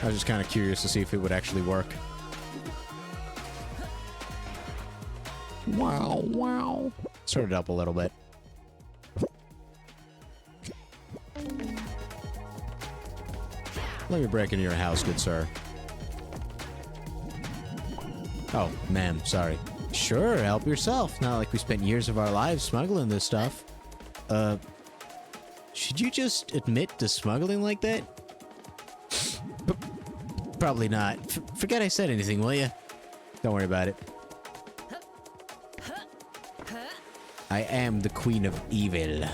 I was just kind of curious to see if it would actually work. Wow, wow. Sort it up a little bit. Let me break into your house, good sir. Oh, ma'am, sorry. Sure, help yourself. Not like we spent years of our lives smuggling this stuff. Should you just admit to smuggling like that? Probably not. Forget I said anything, will you? Don't worry about it. I am the Queen of Evil.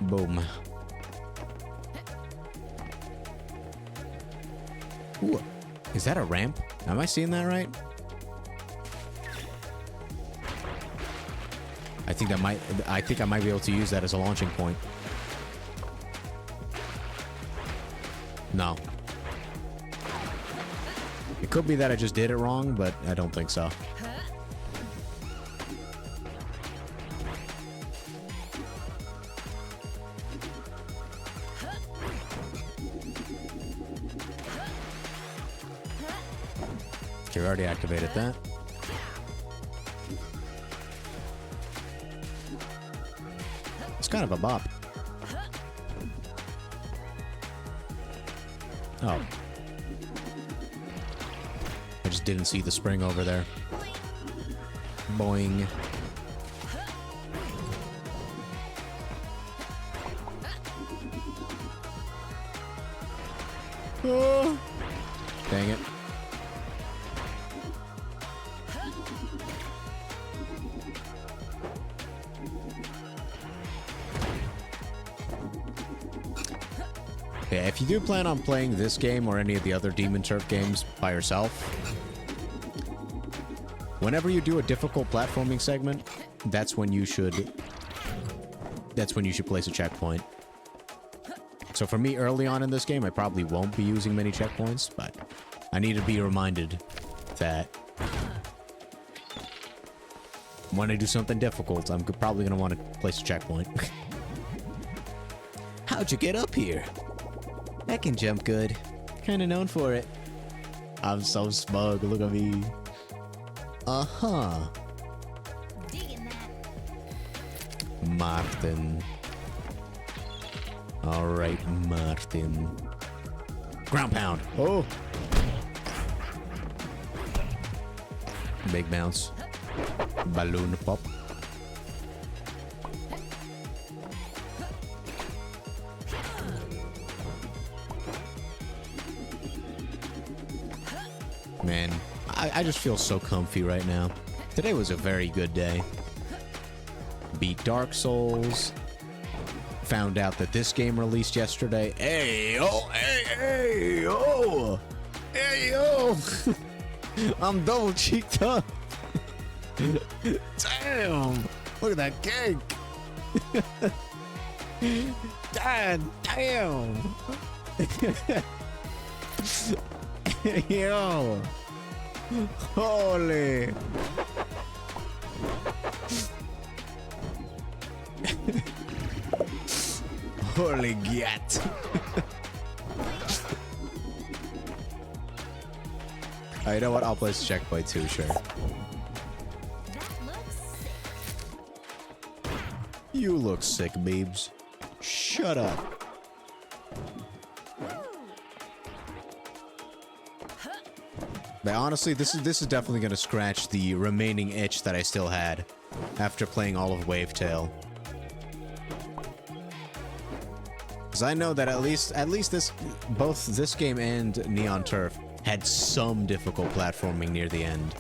Boom. Ooh, is that a ramp? Am I seeing that right? I think I might be able to use that as a launching point. No. It could be that I just did it wrong, but I don't think so. Okay, we already activated that. It's kind of a bop. Oh. I just didn't see the spring over there. Boing. Oh. Dang it. Yeah, if you do plan on playing this game or any of the other Demon Turf games by yourself, whenever you do a difficult platforming segment, that's when you should place a checkpoint. So for me, early on in this game, I probably won't be using many checkpoints, but I need to be reminded that when I do something difficult, I'm probably going to want to place a checkpoint. How'd you get up here? I can jump good. Kinda known for it. I'm so smug, look at me. Uh-huh. Digging that. Martin. Alright, Martin. Ground pound. Oh! Big bounce. Balloon pop. Man, I just feel so comfy right now. Today was a very good day. Beat Dark Souls. Found out that this game released yesterday. Hey, oh, hey, oh. Hey, yo. I'm double cheeked up. Damn. Look at that cake. God damn. Yo. Holy. Holy gat. Oh, you know what? I'll place checkpoint too, sure. That looks sick. You look sick, babes. Shut up. But honestly, this is definitely gonna scratch the remaining itch that I still had after playing all of Wavetail. Because I know that at least both this game and Neon Turf had some difficult platforming near the end.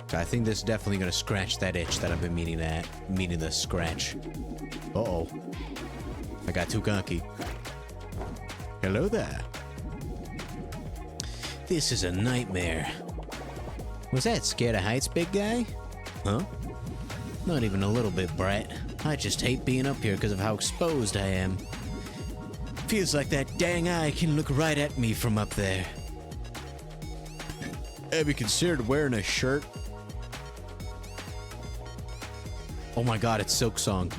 So I think this is definitely gonna scratch that itch that I've been meaning to scratch. Uh-oh. I got too gunky. Hello there. This is a nightmare. Was that Scared of Heights, big guy? Huh? Not even a little bit, brat. I just hate being up here because of how exposed I am. Feels like that dang eye can look right at me from up there. Have you considered wearing a shirt? Oh my god, it's Silk Song.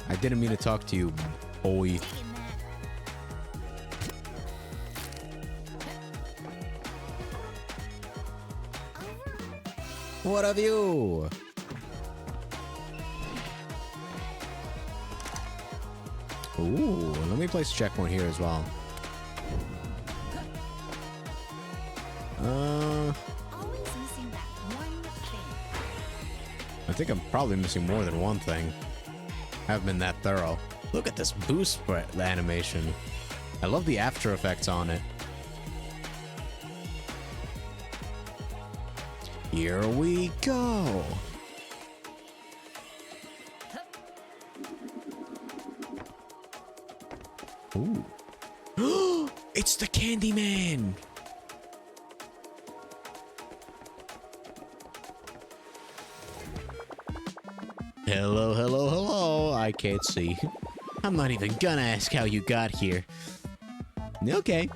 I didn't mean to talk to you, boy. Digging that. What of you? Ooh, let me place a checkpoint here as well. Always missing that one thing. I think I'm probably missing more than one thing. Haven't been that thorough. Look at this boost animation. I love the after effects on it. Here we go. Ooh. It's the Candyman. Hello, hello, hello. I can't see. I'm not even gonna ask how you got here. Okay.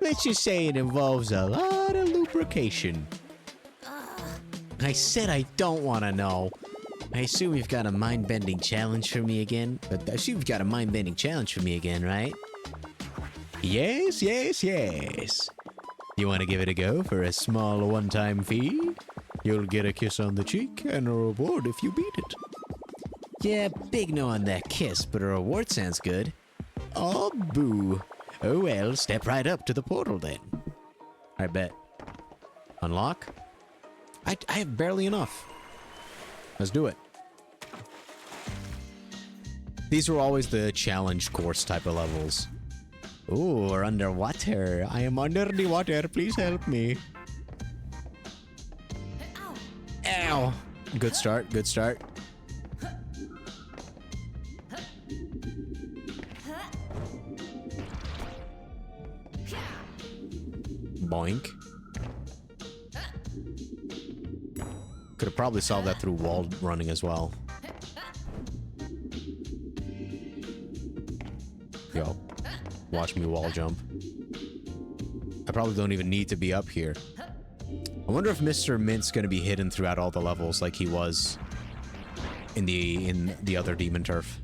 Let's just say it involves a lot of lubrication. I said I don't want to know. I assume you've got a mind-bending challenge for me again? But I assume you've got a mind-bending challenge for me again, right? Yes, yes, yes. You want to give it a go for a small one-time fee? You'll get a kiss on the cheek and a reward if you beat it. Yeah, big no on that kiss, but a reward sounds good. Oh, boo. Oh well, step right up to the portal then. I bet. Unlock? I have barely enough. Let's do it. These were always the challenge course type of levels. Ooh, we're underwater. I am under the water. Please help me. Ow. Ow. Good start. Good start. Boink. Could have probably solved that through wall running as well. Yo. Watch me wall jump. I probably don't even need to be up here. I wonder if Mr. Mint's gonna be hidden throughout all the levels like he was in the other Demon Turf.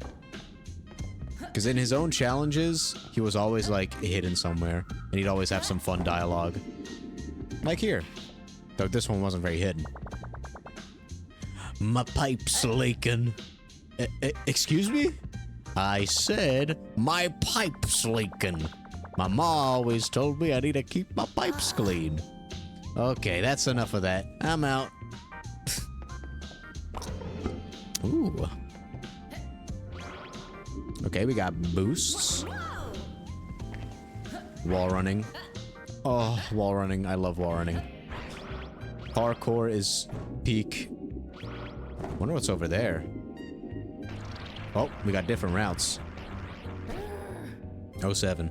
Because in his own challenges, he was always like hidden somewhere, and he'd always have some fun dialogue. Like here. Though this one wasn't very hidden. My pipe's leaking. Excuse me? I said my pipe's leaking. My ma always told me I need to keep my pipes clean. Okay, that's enough of that. I'm out. Ooh. Okay, we got boosts. Wall running. Oh, wall running. I love wall running. Parkour is peak. Wonder what's over there. Oh, we got different routes. 07.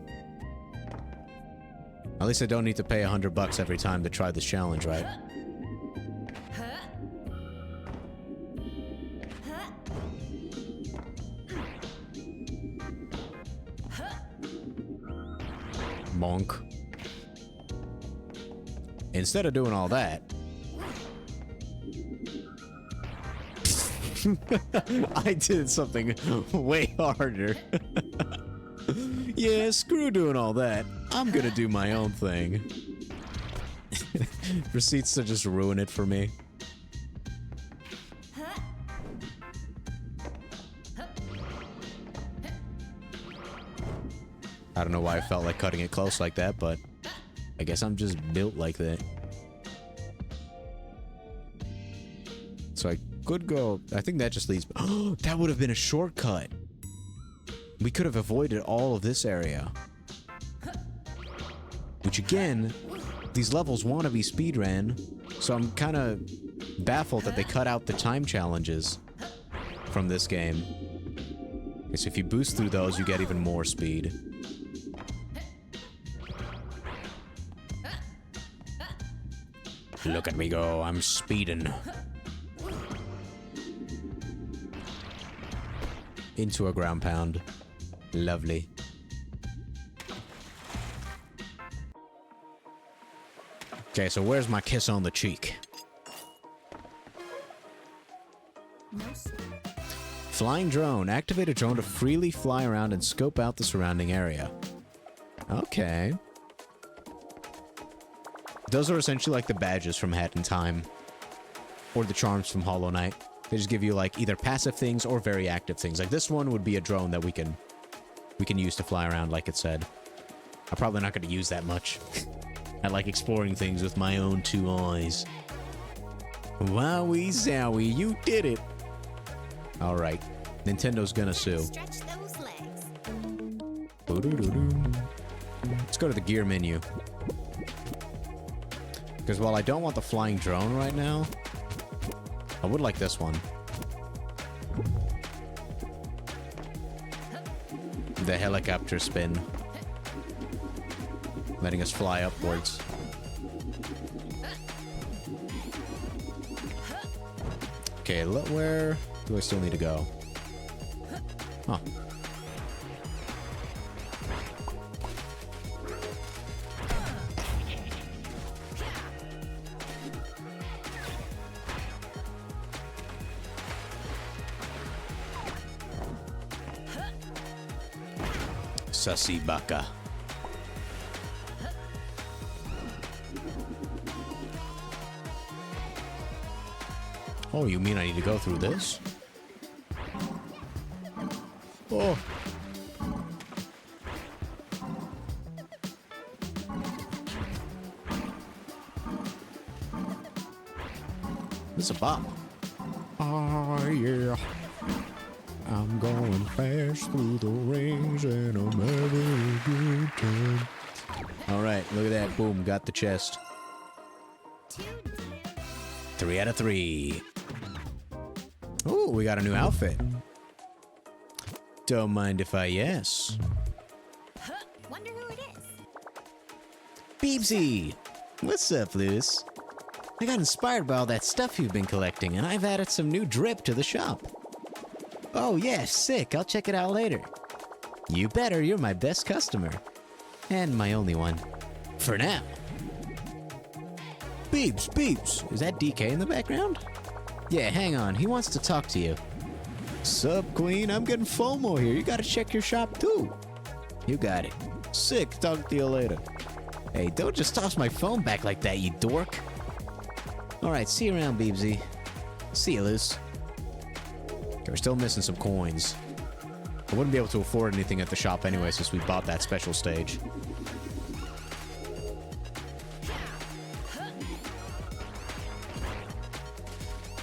At least I don't need to pay $100 every time to try this challenge, right? Monk. Instead of doing all that, I did something way harder. Yeah, screw doing all that. I'm gonna do my own thing. Proceeds to just ruin it for me. I don't know why I felt like cutting it close like that, but I guess I'm just built like that. So I could go... I think that just leads... Oh, that would have been a shortcut. We could have avoided all of this area. Which again, these levels want to be speedran, so I'm kind of baffled that they cut out the time challenges from this game. Okay, so if you boost through those, you get even more speed. Look at me go, I'm speeding. Into a ground pound. Lovely. Okay, so where's my kiss on the cheek? No sweet. Flying drone. Activate a drone to freely fly around and scope out the surrounding area. Okay. Those are essentially like the badges from Hat in Time. Or the charms from Hollow Knight. They just give you like either passive things or very active things. Like this one would be a drone that we can use to fly around, like it said. I'm probably not going to use that much. I like exploring things with my own two eyes. Wowie zowie, you did it! Alright, Nintendo's gonna sue. Stretch those legs. Let's go to the gear menu. Because while I don't want the flying drone right now, I would like this one. The helicopter spin. Letting us fly upwards. Okay, where do I still need to go? Huh. Sussy baka. Oh, you mean I need to go through this? Oh. This is a bop. Oh, yeah. I'm going fast through the rings and I'm having a good time. Alright, look at that. Boom, got the chest. 3 out of 3. Ooh, we got a new outfit. Don't mind if I yes. Wonder who it is. Beebsy! What's up, Lewis? I got inspired by all that stuff you've been collecting, and I've added some new drip to the shop. Oh yeah, sick. I'll check it out later. You better, you're my best customer. And my only one. For now. Beeps, Beeps! Is that DK in the background? Yeah, hang on. He wants to talk to you. Sup, Queen? I'm getting FOMO here. You gotta check your shop, too. You got it. Sick. Talk to you later. Hey, don't just toss my phone back like that, you dork. Alright, see you around, Beebsy. See you, Liz. Okay, we're still missing some coins. I wouldn't be able to afford anything at the shop anyway since we bought that special stage.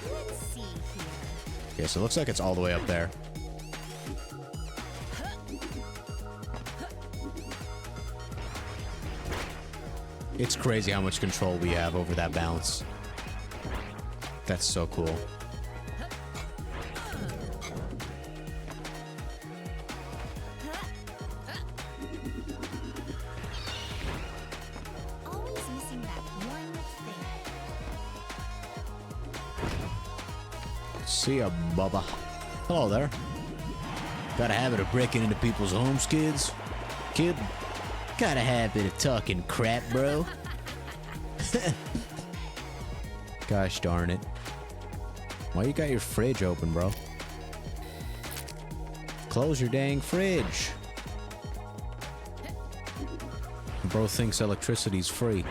Let's see here. Okay, so it looks like it's all the way up there. It's crazy how much control we have over that bounce. That's so cool. Always missing that one thing. See ya, Bubba. Hello there. Got a habit of breaking into people's homes, kids? Kid? Got a habit of talking crap, bro. Gosh darn it. Why you got your fridge open, bro? Close your dang fridge. Bro thinks electricity's free.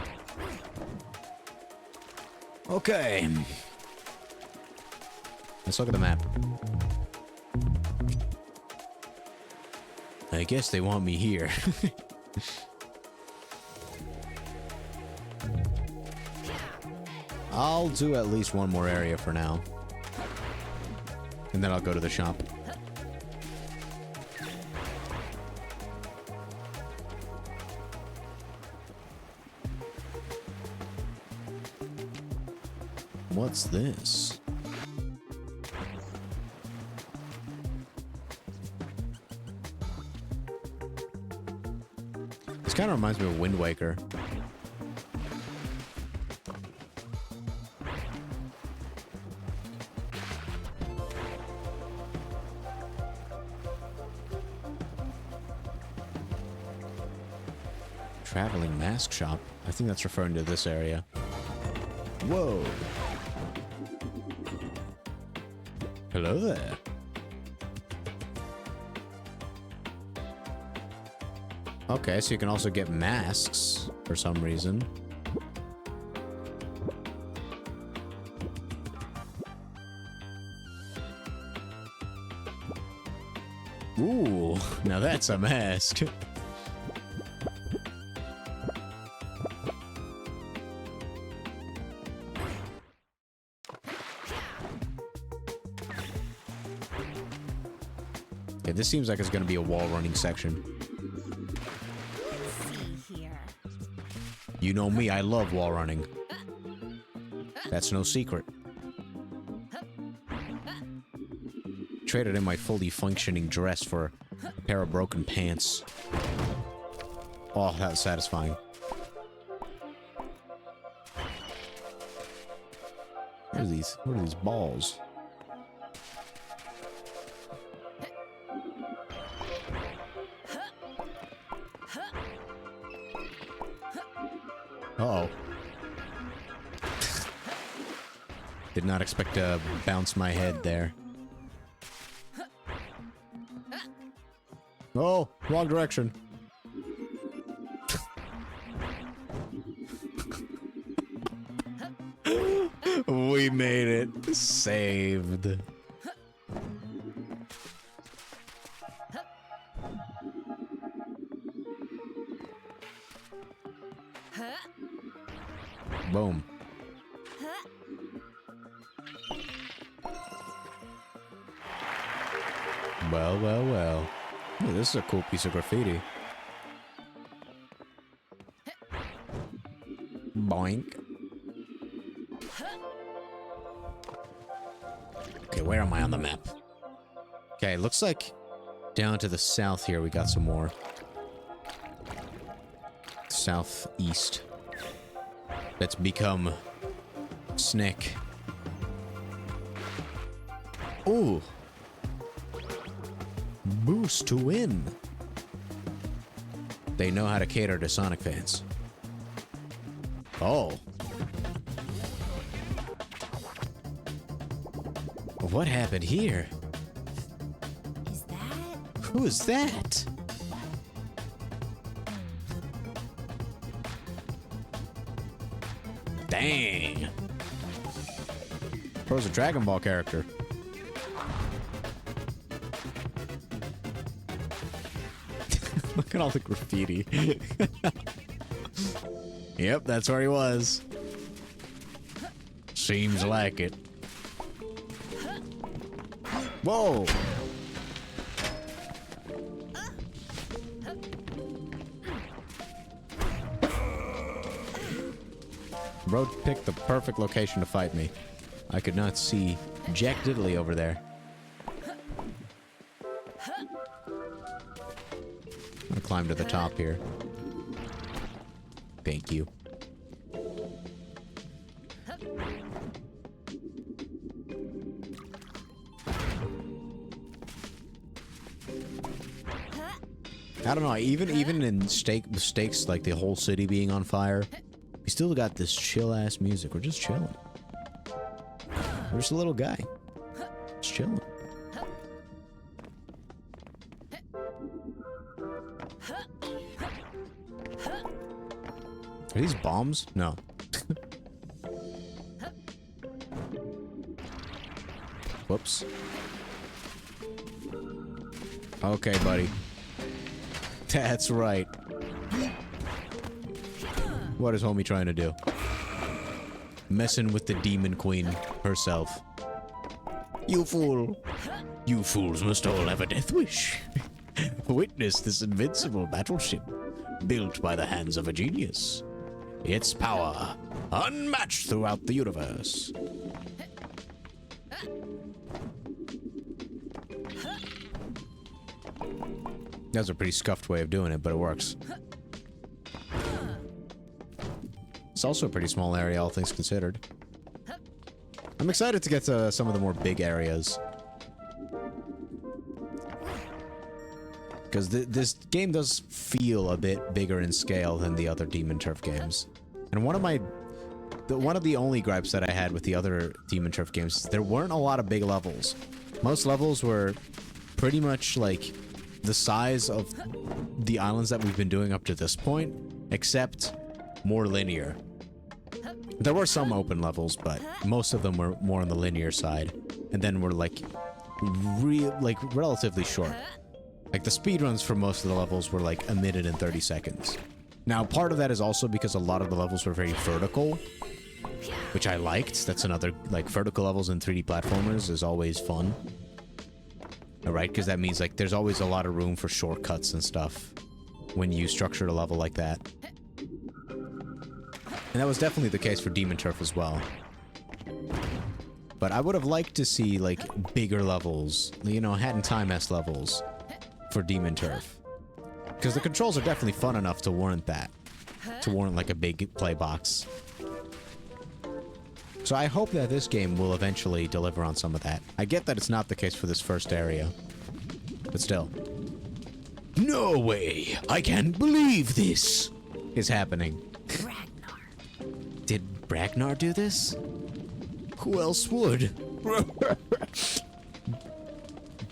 Okay. Let's look at the map. I guess they want me here. I'll do at least one more area for now. And then I'll go to the shop. What's this? This kind of reminds me of Wind Waker. Traveling mask shop? I think that's referring to this area. Whoa. Hello there. Okay, so you can also get masks for some reason. Ooh, now that's a mask. Okay, this seems like it's gonna be a wall running section. Let's see here. You know me, I love wall running. That's no secret. Traded in my fully functioning dress for a pair of broken pants. Oh, that was satisfying. What are these? What are these balls? Uh-oh. Did not expect to bounce my head there. Oh, wrong direction. We made it. Saved. Boom. Well, well, well. Ooh, this is a cool piece of graffiti. Boink. Okay, where am I on the map? Okay, looks like down to the south here we got some more. Southeast. Let's become Snick. Ooh. Boost to win. They know how to cater to Sonic fans. Oh. What happened here? Is that? Who is that? Dang. Bro's a Dragon Ball character. Look at all the graffiti. Yep, that's where he was. Seems like it. Whoa! Bro picked the perfect location to fight me. I could not see Jack Diddley over there. I'll climb to the top here. Thank you. I don't know, even in stakes like the whole city being on fire, we still got this chill-ass music. We're just chilling. We're just a little guy. Just chilling. Are these bombs? No. Whoops. Okay, buddy. That's right. What is homie trying to do? Messing with the demon queen herself. You fool. You fools must all have a death wish. Witness this invincible battleship, built by the hands of a genius. Its power, unmatched throughout the universe. That's a pretty scuffed way of doing it, but it works. It's also a pretty small area, all things considered. I'm excited to get to some of the more big areas. Because this game does feel a bit bigger in scale than the other Demon Turf games. And one of the only gripes that I had with the other Demon Turf games is there weren't a lot of big levels. Most levels were pretty much like the size of the islands that we've been doing up to this point, except more linear. There were some open levels, but most of them were more on the linear side, and then were like relatively short. Like the speedruns for most of the levels were like a minute and 30 seconds. Now, part of that is also because a lot of the levels were very vertical, which I liked. That's another, like, vertical levels in 3D platformers is always fun. Alright, because that means, like, there's always a lot of room for shortcuts and stuff when you structure a level like that. And that was definitely the case for Demon Turf as well. But I would have liked to see, like, bigger levels, you know, Hat in Time-esque levels for Demon Turf. Because the controls are definitely fun enough to warrant that. To warrant, like, a big play box. So I hope that this game will eventually deliver on some of that. I get that it's not the case for this first area. But still. No way! I can't believe this is happening. Ragnar. Did Ragnar do this? Who else would?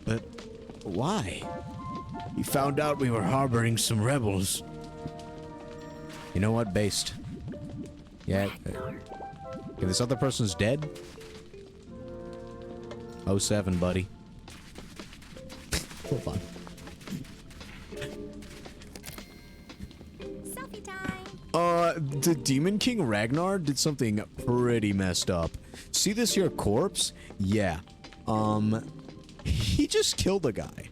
But why? He found out we were harboring some rebels. You know what, Based? Yeah. Okay, this other person's dead? 07, buddy. Hold on. Selfie time. The Demon King Ragnar did something pretty messed up. See this here corpse? Yeah. He just killed a guy.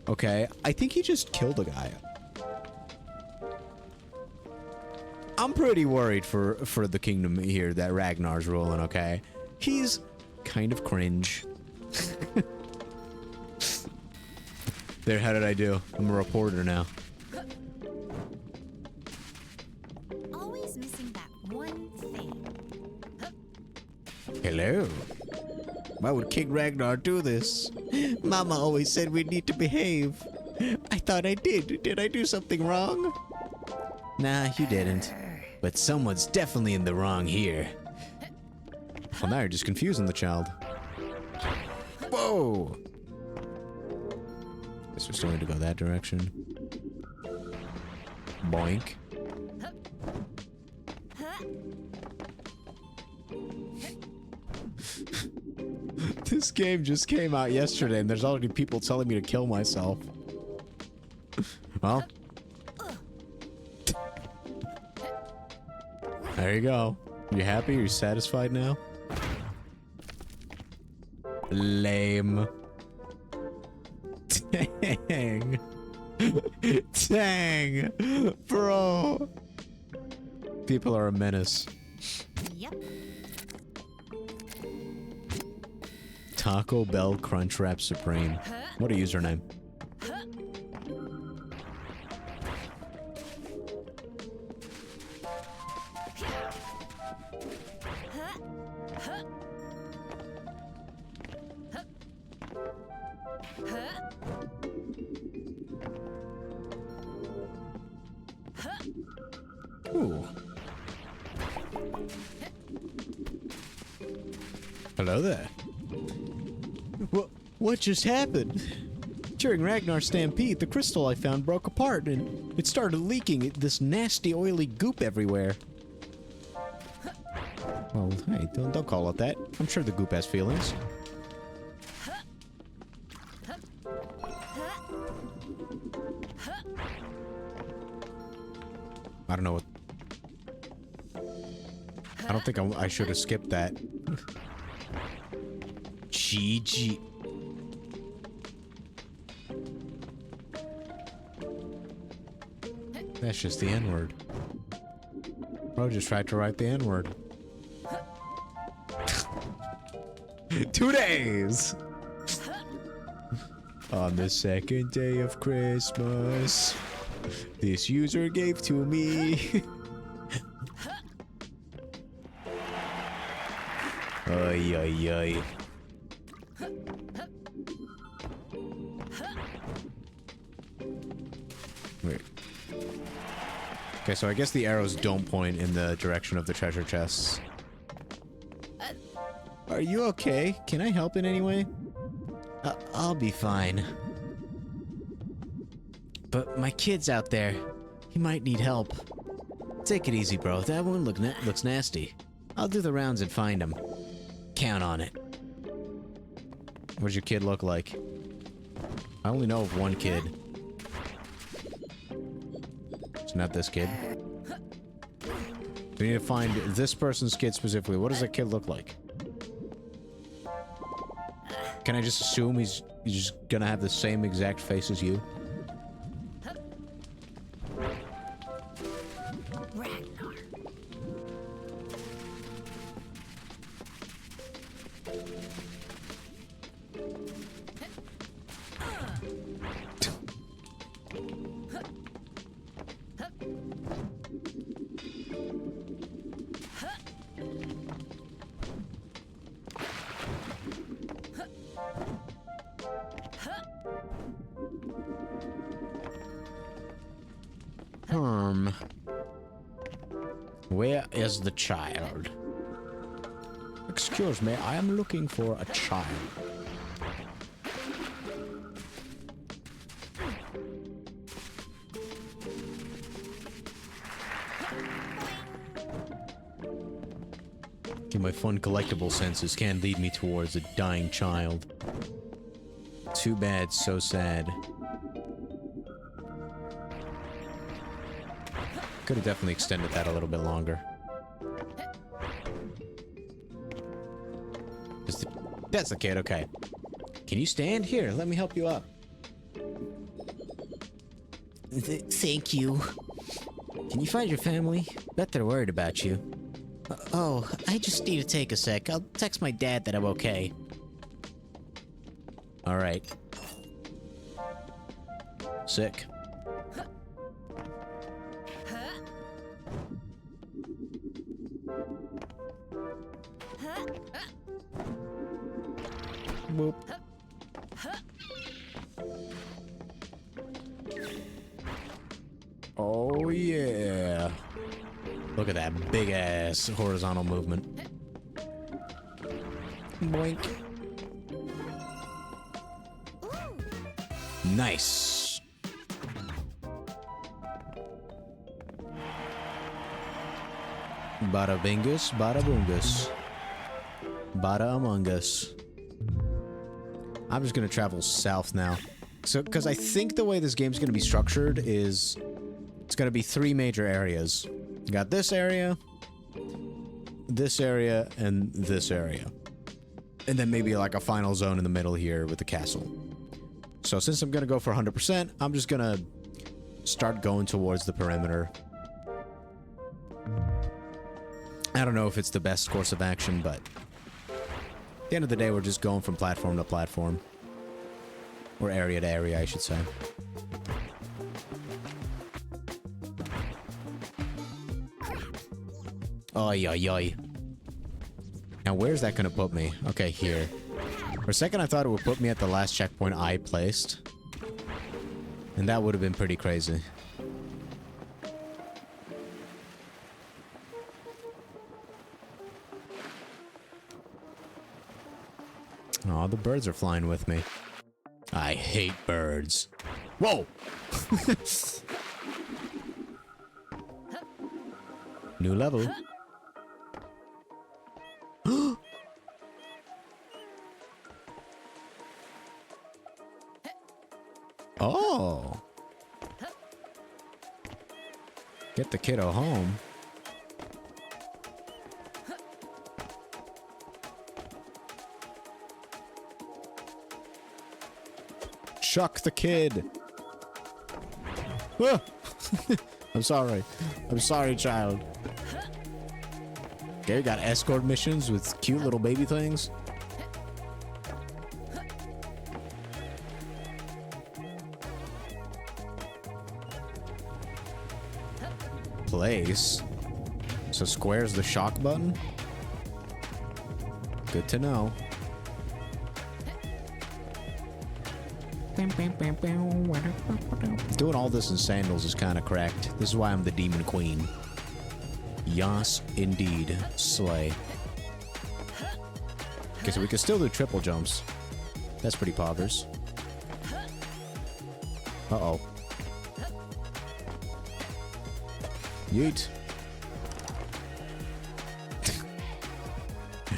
Okay? I think he just killed a guy. I'm pretty worried for the kingdom here that Ragnar's ruling, okay? He's kind of cringe. There, how did I do? I'm a reporter now. Always missing that one thing. Hello. Why would King Ragnar do this? Mama always said we need to behave. I thought I did. Did I do something wrong? Nah, you didn't. But someone's definitely in the wrong here. Well, now you're just confusing the child. Whoa! Guess we're still going to go that direction. Boink. This game just came out yesterday and there's already people telling me to kill myself. Well. There you go. You happy? Are you satisfied now? Lame. Dang. Dang. Bro. People are a menace. Yep. Taco Bell Crunchwrap Supreme. What a username. Ooh. Hello there. What just happened? During Ragnar's stampede, the crystal I found broke apart and it started leaking this nasty oily goop everywhere. Well, hey, don't call it that. I'm sure the goop has feelings. I don't know what... I don't think I should have skipped that. GG. That's just the N-word. Bro just tried to write the N-word. 2 days! On the second day of Christmas, this user gave to me. Ay, ay, ay. Wait. Okay, so I guess the arrows don't point in the direction of the treasure chests. Are you okay? Can I help in any way? I'll be fine. But my kid's out there. He might need help. Take it easy, bro. That one looks nasty. I'll do the rounds and find him. Count on it. What does your kid look like? I only know of one kid. It's not this kid. We need to find this person's kid specifically. What does that kid look like? Can I just assume he's just gonna have the same exact face as you? Ragnar. Where is the child? Excuse me, I am looking for a child. My fun collectible senses can lead me towards a dying child. Too bad, so sad. Could have definitely extended that a little bit longer. That's the kid, okay. Can you stand? Here, let me help you up. Thank you. Can you find your family? Bet they're worried about you. Oh, I just need to take a sec. I'll text my dad that I'm okay. Alright. Sick. Boop. Oh yeah. Look at that big ass horizontal movement. Boink. Nice. Bada bingus, bada boongus. Bada among us. I'm just gonna travel south now. So, because I think the way this game's gonna be structured is... it's gonna be 3 major areas. You got this area, and this area. And then maybe like a final zone in the middle here with the castle. So since I'm gonna go for 100%, I'm just gonna start going towards the perimeter. I don't know if it's the best course of action, but... at the end of the day, we're just going from platform to platform. Or area to area, I should say. Oy, oy, oy. Now, where's that gonna put me? Okay, here. For a second, I thought it would put me at the last checkpoint I placed. And that would have been pretty crazy. Aw, the birds are flying with me. I hate birds. Whoa! New level. Oh. Get the kiddo home. Shuck the kid. Ah! I'm sorry. I'm sorry, child. Okay, we got escort missions with cute little baby things. Place. So square's the shock button? Good to know. Doing all this in sandals is kind of cracked. This is why I'm the demon queen. Yas, indeed. Slay. Okay, so we can still do triple jumps. That's pretty poggers. Uh-oh. Yeet.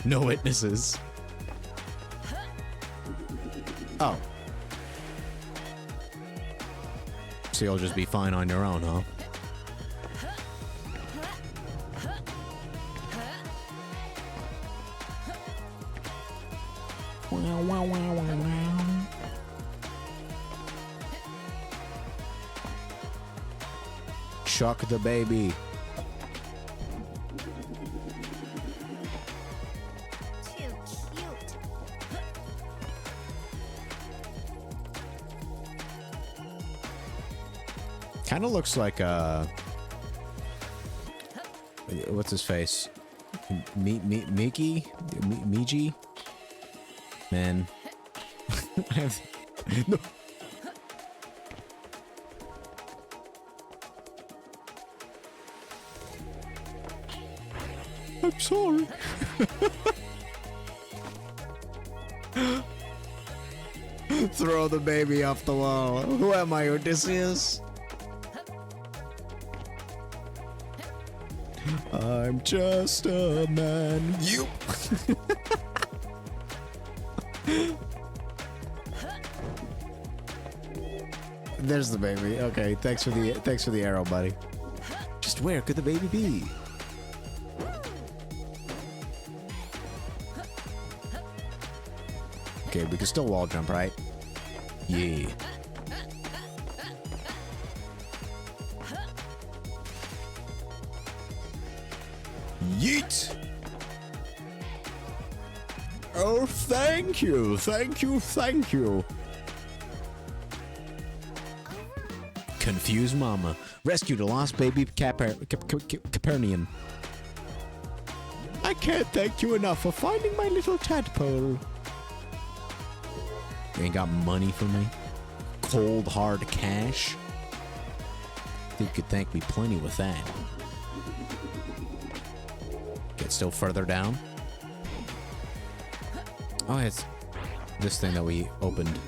No witnesses. Oh. So you'll just be fine on your own, huh? Wow, wow, wow, wow, wow. Chuck the baby. Too cute. Kind of looks like what's his face? Mickey? Miji? Man. I have no. I'm sorry. Throw the baby off the wall. Who am I, Odysseus? I'm just a man. You. There's the baby. Okay, thanks for the arrow, buddy. Just where could the baby be? Okay, we can still wall jump, right? Yeah. Yeet! Oh, thank you, thank you, thank you. Confused mama. Rescued a lost baby Capernian. I can't thank you enough for finding my little tadpole. You ain't got money for me? Cold, hard cash? You could thank me plenty with that. Get still further down. Oh, it's this thing that we opened.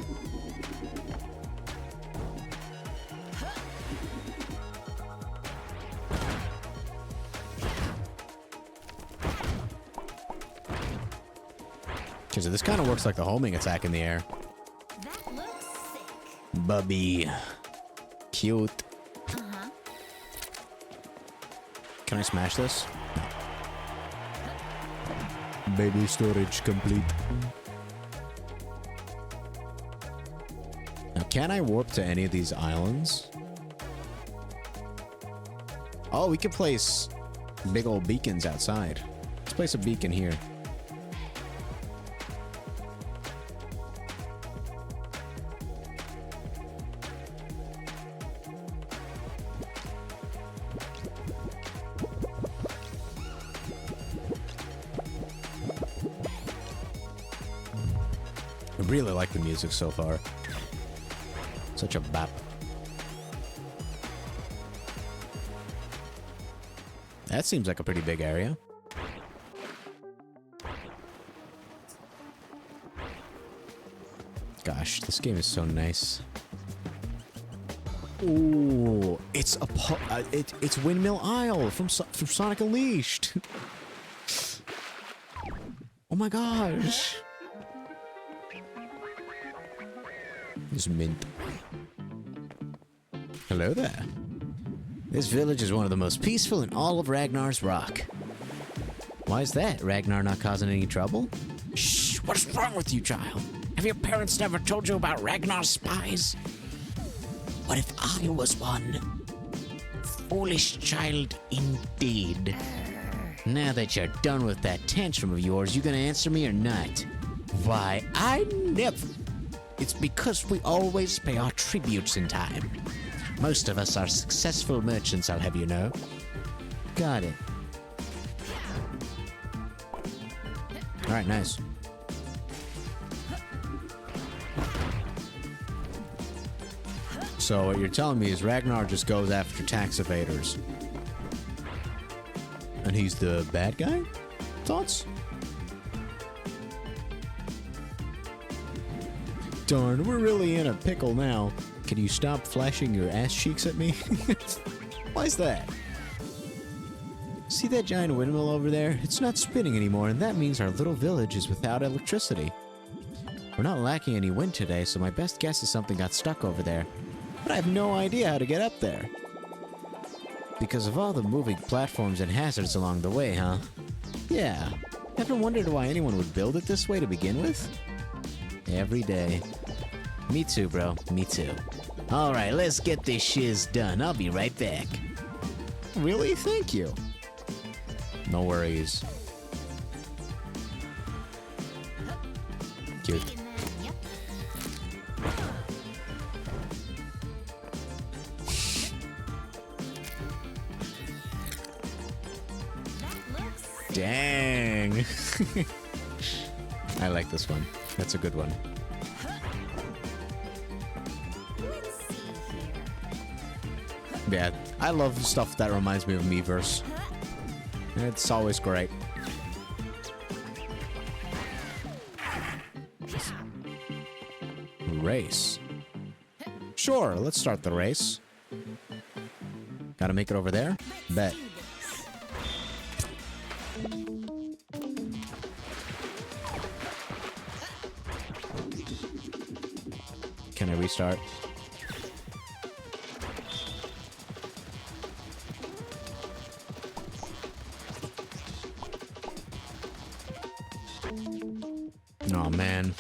Okay, so this kind of works like the homing attack in the air. That looks sick. Bubby. Cute. Uh-huh. Can I smash this? Baby storage complete. Now, can I warp to any of these islands? Oh, we could place big old beacons outside. Let's place a beacon here. I really like the music so far. Such a bop. That seems like a pretty big area. Gosh, this game is so nice. Ooh, it's it's Windmill Isle from Sonic Unleashed. Oh my gosh. It's mint. Hello there. This village is one of the most peaceful in all of Ragnar's Rock. Why is that? Ragnar not causing any trouble? Shh! What is wrong with you, child? Have your parents never told you about Ragnar's spies? What if I was one? Foolish child indeed. Now that you're done with that tantrum of yours, you gonna answer me or not? Why, I never. It's because we always pay our tributes in time. Most of us are successful merchants, I'll have you know. Got it. Alright, nice. So what you're telling me is Ragnar just goes after tax evaders. And he's the bad guy? Thoughts? Darn, we're really in a pickle now. Can you stop flashing your ass cheeks at me? Why is that? See that giant windmill over there? It's not spinning anymore, and that means our little village is without electricity. We're not lacking any wind today, so my best guess is something got stuck over there. But I have no idea how to get up there. Because of all the moving platforms and hazards along the way, huh? Yeah. Ever wondered why anyone would build it this way to begin with? Every day. Me too, bro. Me too. Alright, let's get this shiz done. I'll be right back. Really? Thank you. No worries. Cute. Yep. That looks Dang. I like this one. That's a good one. Let's see here. Yeah, I love stuff that reminds me of Miiverse. It's always great. Race. Sure, let's start the race. Gotta make it over there? Bet. Can I restart? Oh man.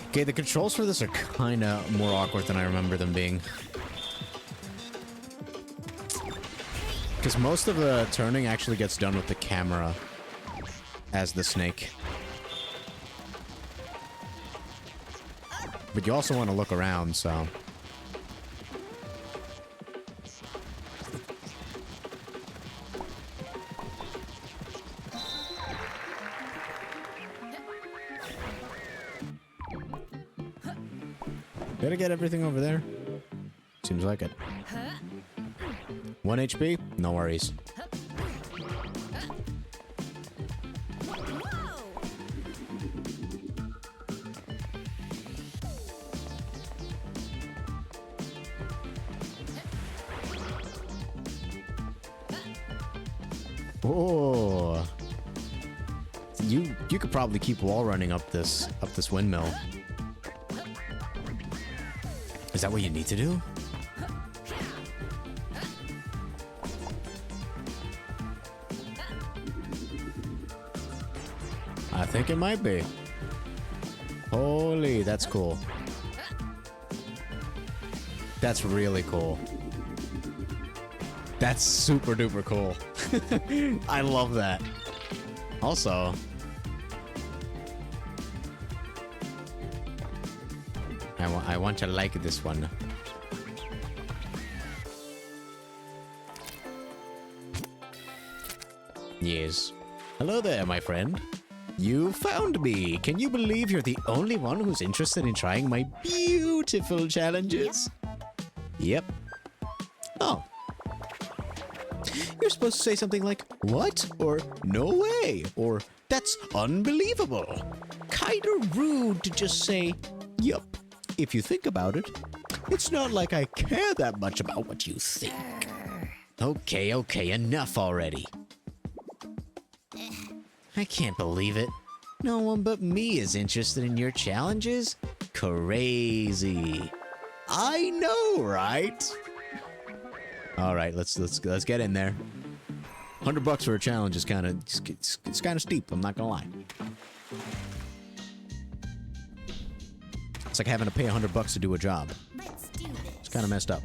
Okay, the controls for this are kinda more awkward than I remember them being. Because most of the turning actually gets done with the camera as the snake. But you also want to look around, so... Did I get everything over there? Seems like it. 1 HP? No worries. Oh, you could probably keep wall running up this windmill. Is that what you need to do? I think it might be. Holy, that's cool. That's really cool. That's super duper cool. I love that. Also, I want to like this one. Yes. Hello there, my friend. You found me. Can you believe you're the only one who's interested in trying my beautiful challenges? Yep. Oh. You're supposed to say something like, what? Or, no way? Or, that's unbelievable. Kinda rude to just say, yup. If you think about it, it's not like I care that much about what you think. Okay, enough already. I can't believe it. No one but me is interested in your challenges? Crazy. I know, right? All right, let's get in there. $100 for a challenge is kind of it's kind of steep. I'm not gonna lie. It's like having to pay $100 to do a job. Let's do this. It's kind of messed up.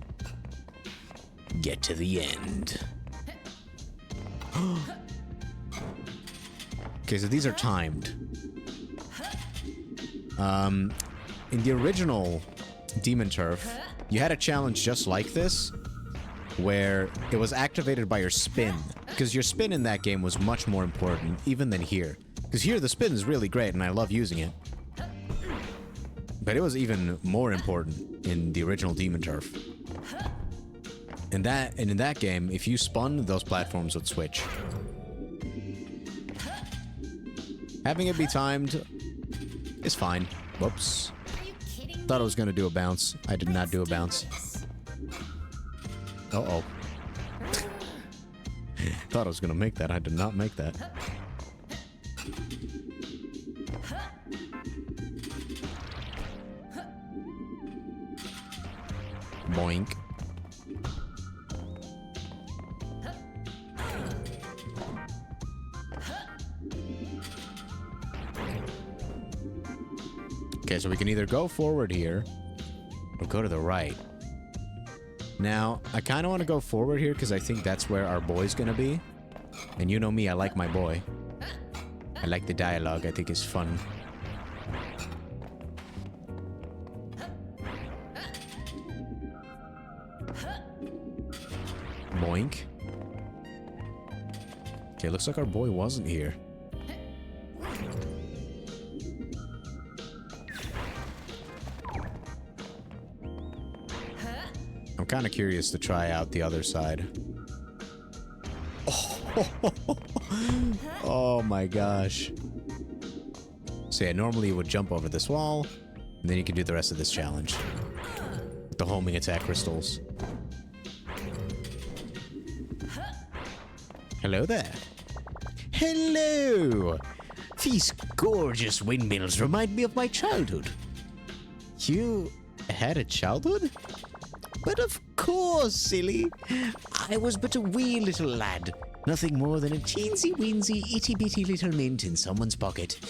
Get to the end. Okay, so these are timed. In the original Demon Turf, you had a challenge just like this, where it was activated by your spin. Because your spin in that game was much more important, even than here. Because here the spin is really great, and I love using it. But it was even more important in the original Demon Turf. And in that game, if you spun, those platforms would switch. Having it be timed is fine. Whoops. Are you kidding me? Thought I was gonna do a bounce. I did not do a Let's bounce. this. Uh-oh. Thought I was gonna make that. I did not make that. Boink. Okay, so we can either go forward here or go to the right. Now, I kind of want to go forward here because I think that's where our boy's gonna be. And you know me, I like my boy. I like the dialogue. I think it's fun. Boink. Okay, looks like our boy wasn't here. I'm kind of curious to try out the other side. Oh my gosh. So yeah, normally you would jump over this wall, and then you can do the rest of this challenge. With the homing attack crystals. Hello there. Hello! These gorgeous windmills remind me of my childhood. You had a childhood? But of course, silly. I was but a wee little lad. Nothing more than a teensy-weensy, itty-bitty little mint in someone's pocket.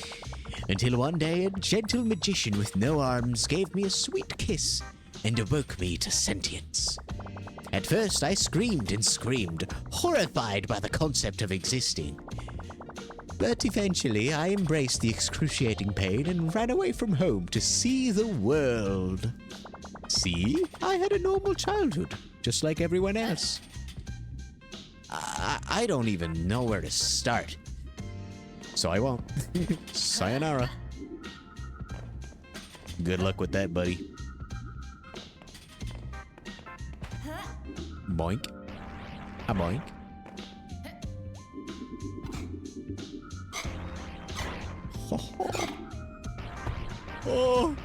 Until one day a gentle magician with no arms gave me a sweet kiss and awoke me to sentience. At first I screamed and screamed, horrified by the concept of existing. But eventually I embraced the excruciating pain and ran away from home to see the world. See? I had a normal childhood, just like everyone else. I don't even know where to start. So I won't. Sayonara. Good luck with that, buddy. Boink. A boink. Oh.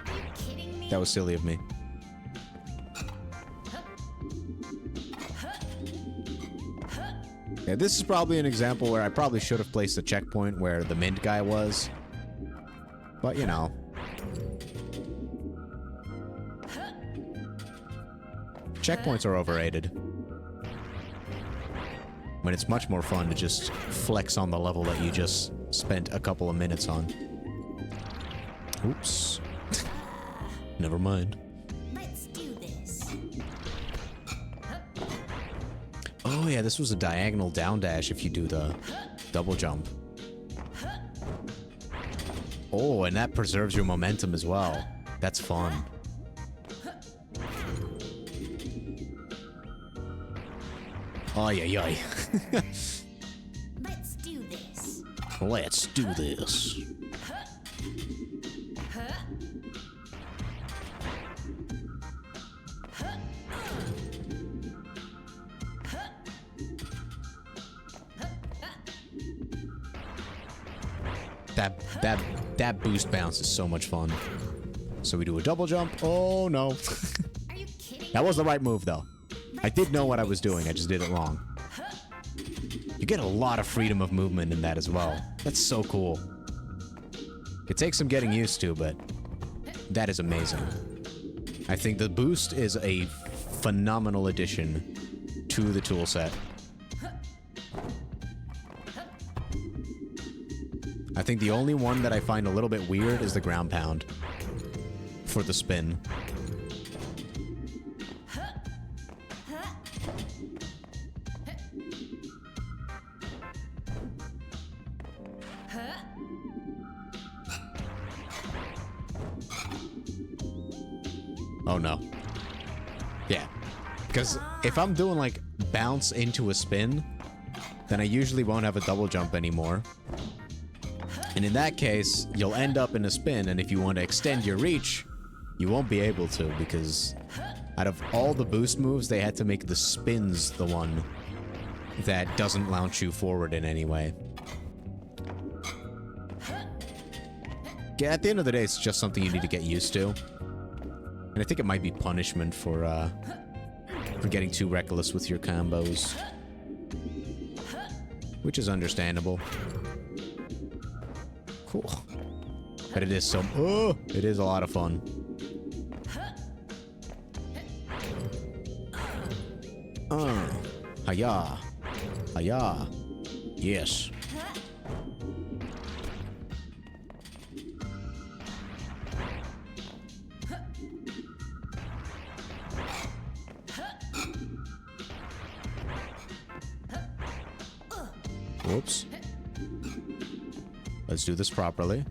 Are you kidding me? That was silly of me. Yeah, this is probably an example where I probably should have placed a checkpoint where the mint guy was. But, you know. Checkpoints are overrated. When it's much more fun to just flex on the level that you just spent a couple of minutes on. Oops. Never mind. Let's do this. Oh yeah, this was a diagonal down dash if you do the double jump. Oh, and that preserves your momentum as well. That's fun. Ay, ay, ay. Let's do this. Let's do this. That boost bounce is so much fun. So we do a double jump. Oh no. Are you kidding That was the right move though. I did know what I was doing, I just did it wrong. You get a lot of freedom of movement in that as well. That's so cool. It takes some getting used to, but that is amazing. I think the boost is a phenomenal addition to the toolset. I think the only one that I find a little bit weird is the ground pound for the spin. Oh no. Yeah. Because if I'm doing like bounce into a spin, then I usually won't have a double jump anymore. And in that case, you'll end up in a spin, and if you want to extend your reach, you won't be able to, because out of all the boost moves, they had to make the spins the one that doesn't launch you forward in any way. Yeah, at the end of the day, it's just something you need to get used to. And I think it might be punishment for getting too reckless with your combos. Which is understandable. Cool. But it is so... Oh! It is a lot of fun. Hiya. Hiya. Yes. Whoops. Let's do this properly.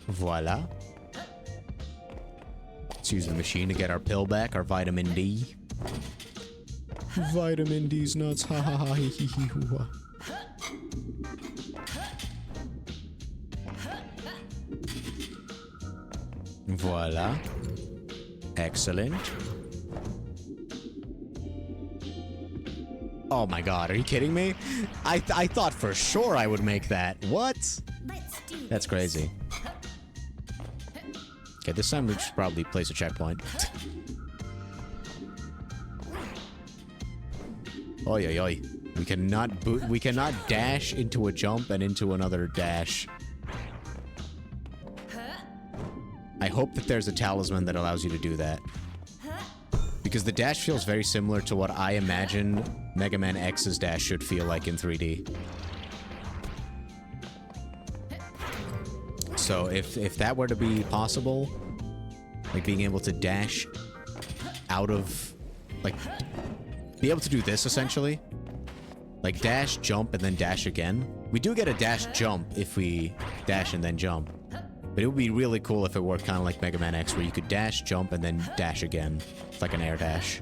Voila. Let's use the machine to get our pill back, our vitamin D. Vitamin D's nuts. Ha ha ha hee hee hee hoo ha. Voila. Excellent. Oh my god, are you kidding me? I thought for sure I would make that. What? That's crazy. Okay, this time we should probably place a checkpoint. Oi, oi, oi. We cannot dash into a jump and into another dash. I hope that there's a talisman that allows you to do that. Because the dash feels very similar to what I imagine Mega Man X's dash should feel like in 3D. So if that were to be possible, like being able to dash out of, like, be able to do this essentially, like dash, jump, and then dash again. We do get a dash jump if we dash and then jump. But it would be really cool if it worked kind of like Mega Man X, where you could dash, jump, and then dash again. It's like an air dash.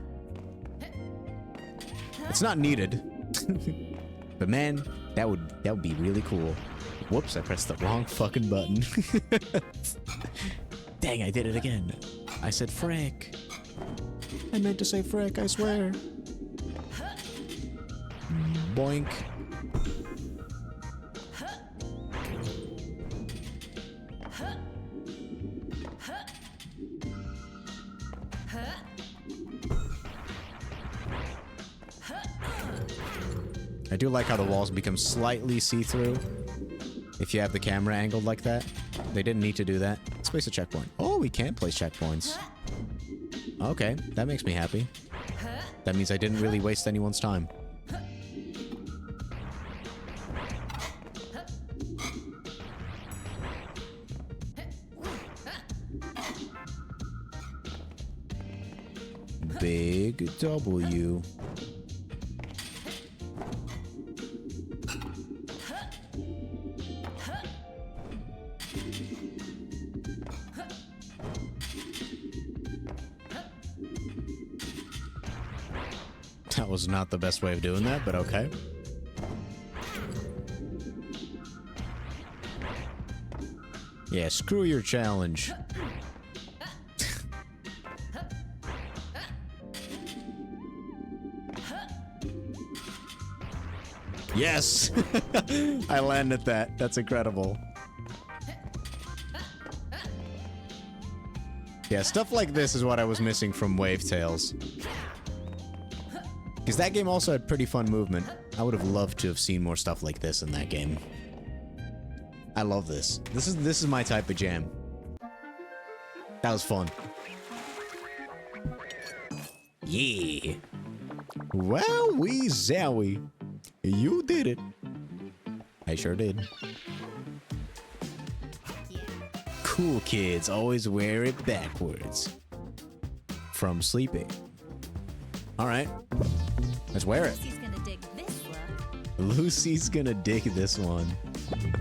It's not needed. But man, that would be really cool. Whoops, I pressed the wrong fucking button. Dang, I did it again. I said frick. I meant to say frick, I swear. Boink. I do like how the walls become slightly see-through if you have the camera angled like that. They didn't need to do that. Let's place a checkpoint. Oh, we can place checkpoints. Okay, that makes me happy. That means I didn't really waste anyone's time. Big W. That was not the best way of doing that, but okay. Yeah, screw your challenge. Yes! I landed that. That's incredible. Yeah, stuff like this is what I was missing from Wave Tales. Because that game also had pretty fun movement. I would have loved to have seen more stuff like this in that game. I love this. This is my type of jam. That was fun. Yeah. Well, we zowie. You did it. I sure did. Yeah. Cool kids always wear it backwards. From sleeping. All right. Let's wear it. Lucy's gonna dig this look. Lucy's gonna dig this one.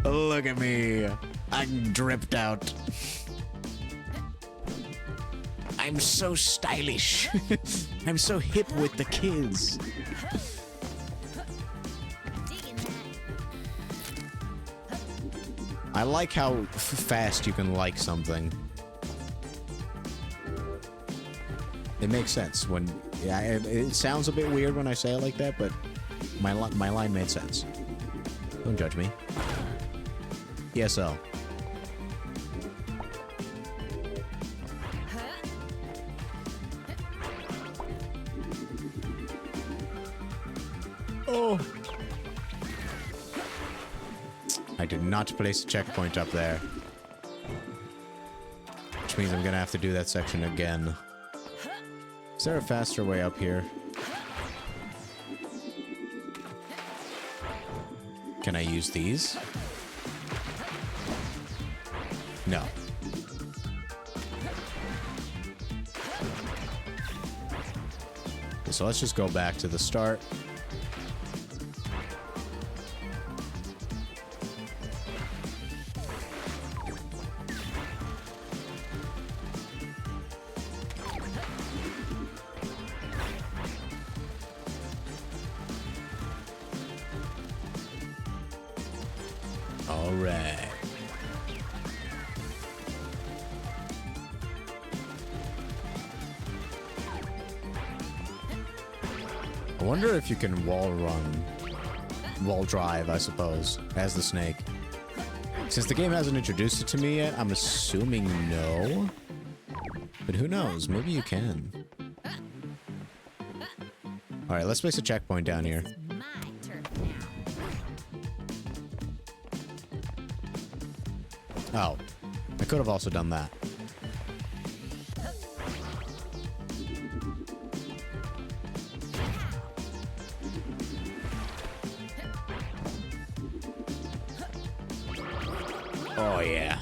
Look at me. I'm dripped out. I'm so stylish. I'm so hip with the kids. Digging that. I like how fast you can like something. It makes sense when... Yeah, it sounds a bit weird when I say it like that, but my line made sense. Don't judge me. ESL. Oh! I did not place a checkpoint up there. Which means I'm gonna have to do that section again. Is there a faster way up here? Can I use these? No. So let's just go back to the start. All right. I wonder if you can wall run, wall drive, I suppose, as the snake. Since the game hasn't introduced it to me yet, I'm assuming no. But who knows? Maybe you can. All right, let's place a checkpoint down here. It's my turf now. Oh, I could have also done that. Oh, yeah.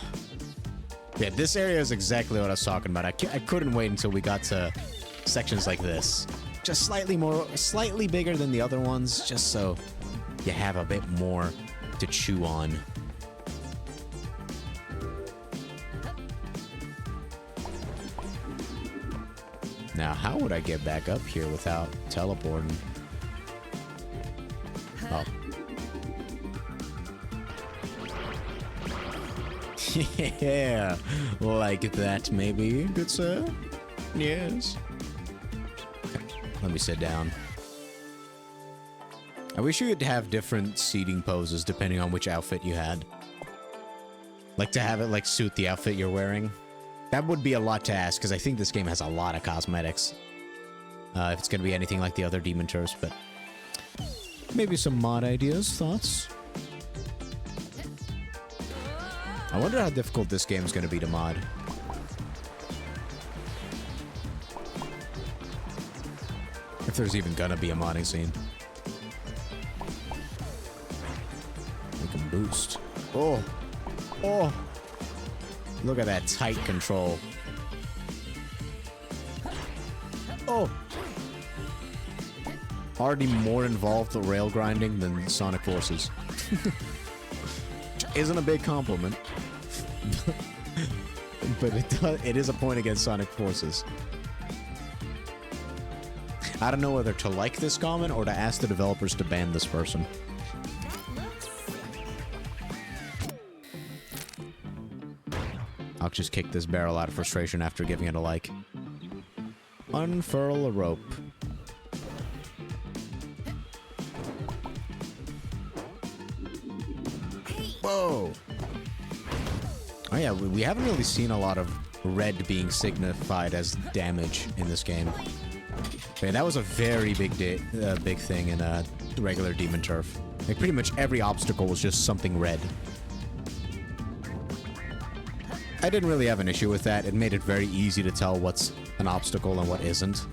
Yeah, this area is exactly what I was talking about. I couldn't wait until we got to sections like this. Just slightly bigger than the other ones, just so you have a bit more to chew on. Now, how would I get back up here without teleporting? Oh. Yeah, like that maybe, good sir? Yes. Okay, let me sit down. I wish you could have different seating poses depending on which outfit you had. Like to have it like suit the outfit you're wearing. That would be a lot to ask because I think this game has a lot of cosmetics. If it's going to be anything like the other Demon Turfs, but maybe some mod ideas, thoughts? I wonder how difficult this game is going to be to mod. If there's even going to be a modding scene. We can boost. Oh! Oh! Look at that tight control. Oh! Already more involved with rail grinding than Sonic Forces. Isn't a big compliment. But it is a point against Sonic Forces. I don't know whether to like this comment or to ask the developers to ban this person. That looks sick. I'll just kick this barrel out of frustration after giving it a like. Unfurl a rope. Whoa! Oh yeah, we haven't really seen a lot of red being signified as damage in this game. Man, that was a very big big thing in regular Demon Turf. Like pretty much every obstacle was just something red. I didn't really have an issue with that. It made it very easy to tell what's an obstacle and what isn't.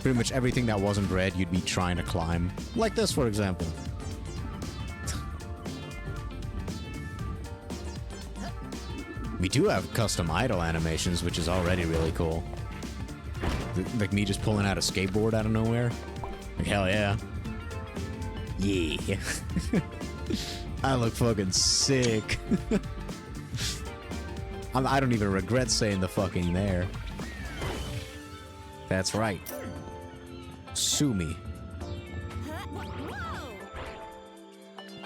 Pretty much everything that wasn't red, you'd be trying to climb. Like this, for example. We do have custom idle animations, which is already really cool. Like me just pulling out a skateboard out of nowhere. Like, hell yeah. Yeah. I look fucking sick. I don't even regret saying the fucking there. That's right. Sue me.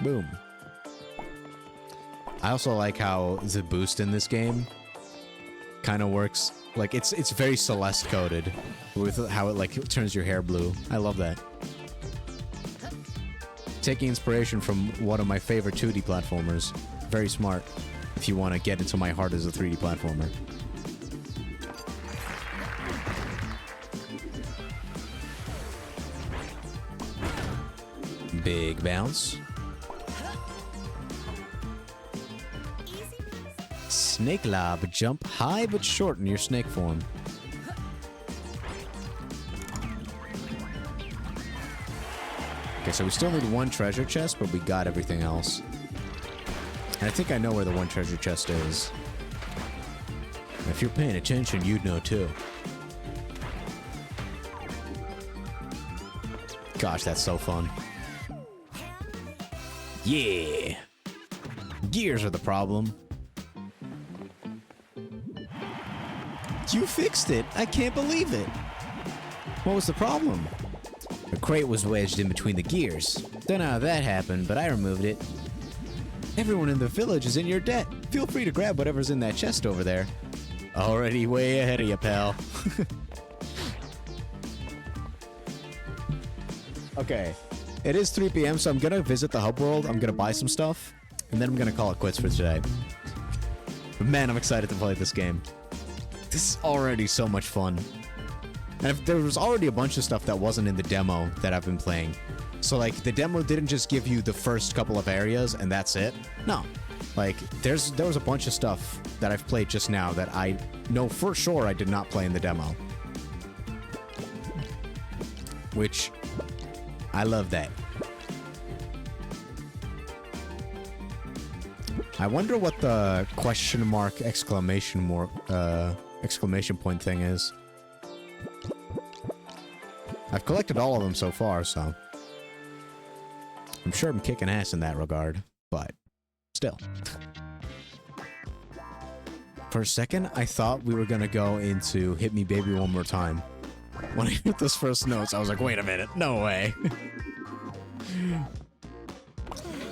Boom. I also like how the boost in this game kind of works. Like, it's very Celeste coded with how it, like, turns your hair blue. I love that. Taking inspiration from one of my favorite 2D platformers. Very smart if you want to get into my heart as a 3D platformer. Big bounce. Snake lob, jump high but short in your snake form. Okay, so we still need one treasure chest, but we got everything else. And I think I know where the one treasure chest is. If you're paying attention, you'd know too. Gosh, that's so fun. Yeah! Gears are the problem. You fixed it! I can't believe it! What was the problem? A crate was wedged in between the gears. Don't know how that happened, but I removed it. Everyone in the village is in your debt. Feel free to grab whatever's in that chest over there. Already way ahead of you, pal. Okay. It is 3 p.m., so I'm gonna visit the hub world. I'm gonna buy some stuff, and then I'm gonna call it quits for today. But man, I'm excited to play this game. This is already so much fun. And if there was already a bunch of stuff that wasn't in the demo that I've been playing. So, like, the demo didn't just give you the first couple of areas and that's it. No. Like, there was a bunch of stuff that I've played just now that I know for sure I did not play in the demo. Which, I love that. I wonder what the question mark exclamation point thing is. I've collected all of them so far, so I'm sure I'm kicking ass in that regard, but still. For a second, I thought we were gonna go into Hit Me Baby One More Time. When I heard those first notes, I was like, wait a minute, no way.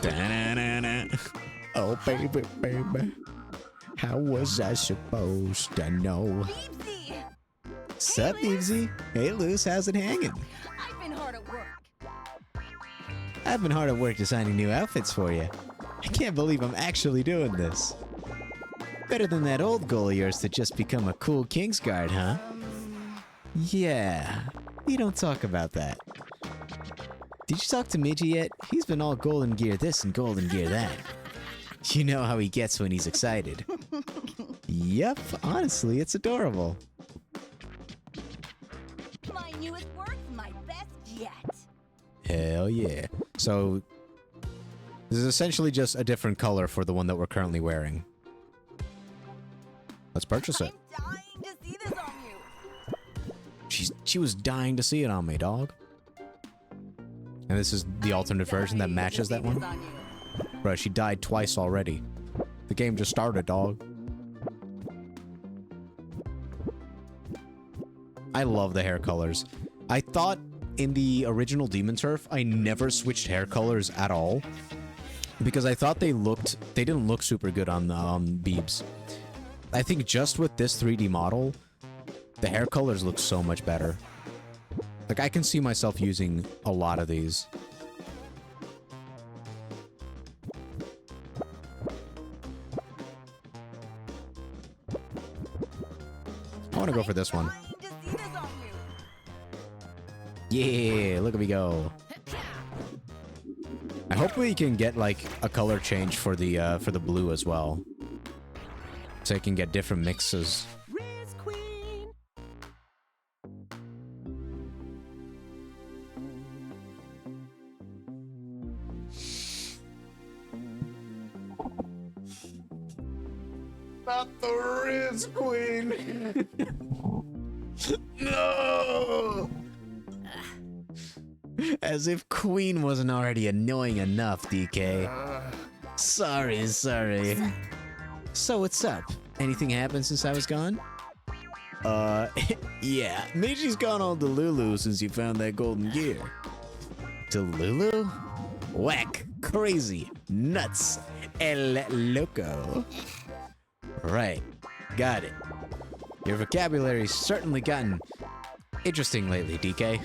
Da-na-na-na. Oh, baby, baby. How was I supposed to know? Sup, Eevesy? Hey, Luz, how's it hanging? I've been hard at work. I've been hard at work designing new outfits for you. I can't believe I'm actually doing this. Better than that old goal of yours to just become a cool Kingsguard, huh? Yeah, we don't talk about that. Did you talk to Midgie yet? He's been all golden gear this and golden gear that. You know how he gets when he's excited. Yep, honestly, it's adorable. My newest work, my best yet. Hell yeah. So, this is essentially just a different color for the one that we're currently wearing. Let's purchase it. I'm dying to see this on you. She was dying to see it on me, dog. And this is the alternate version that matches that one. Bro, she died twice already. The game just started, dog. I love the hair colors. I thought in the original Demon Turf, I never switched hair colors at all. Because I thought they didn't look super good on the Beebs. I think just with this 3D model, the hair colors look so much better. Like, I can see myself using a lot of these. I want to go for this one. Yeah, look at me go. I hope we can get like a color change for the blue as well. So you can get different mixes. Riz Queen. Not the Riz Queen. No. As if Queen wasn't already annoying enough, DK. Sorry. So what's up? Anything happened since I was gone? Yeah. Michi's gone all Delulu since you found that golden gear. Delulu? Whack. Crazy. Nuts. El loco. Right. Got it. Your vocabulary's certainly gotten interesting lately, DK.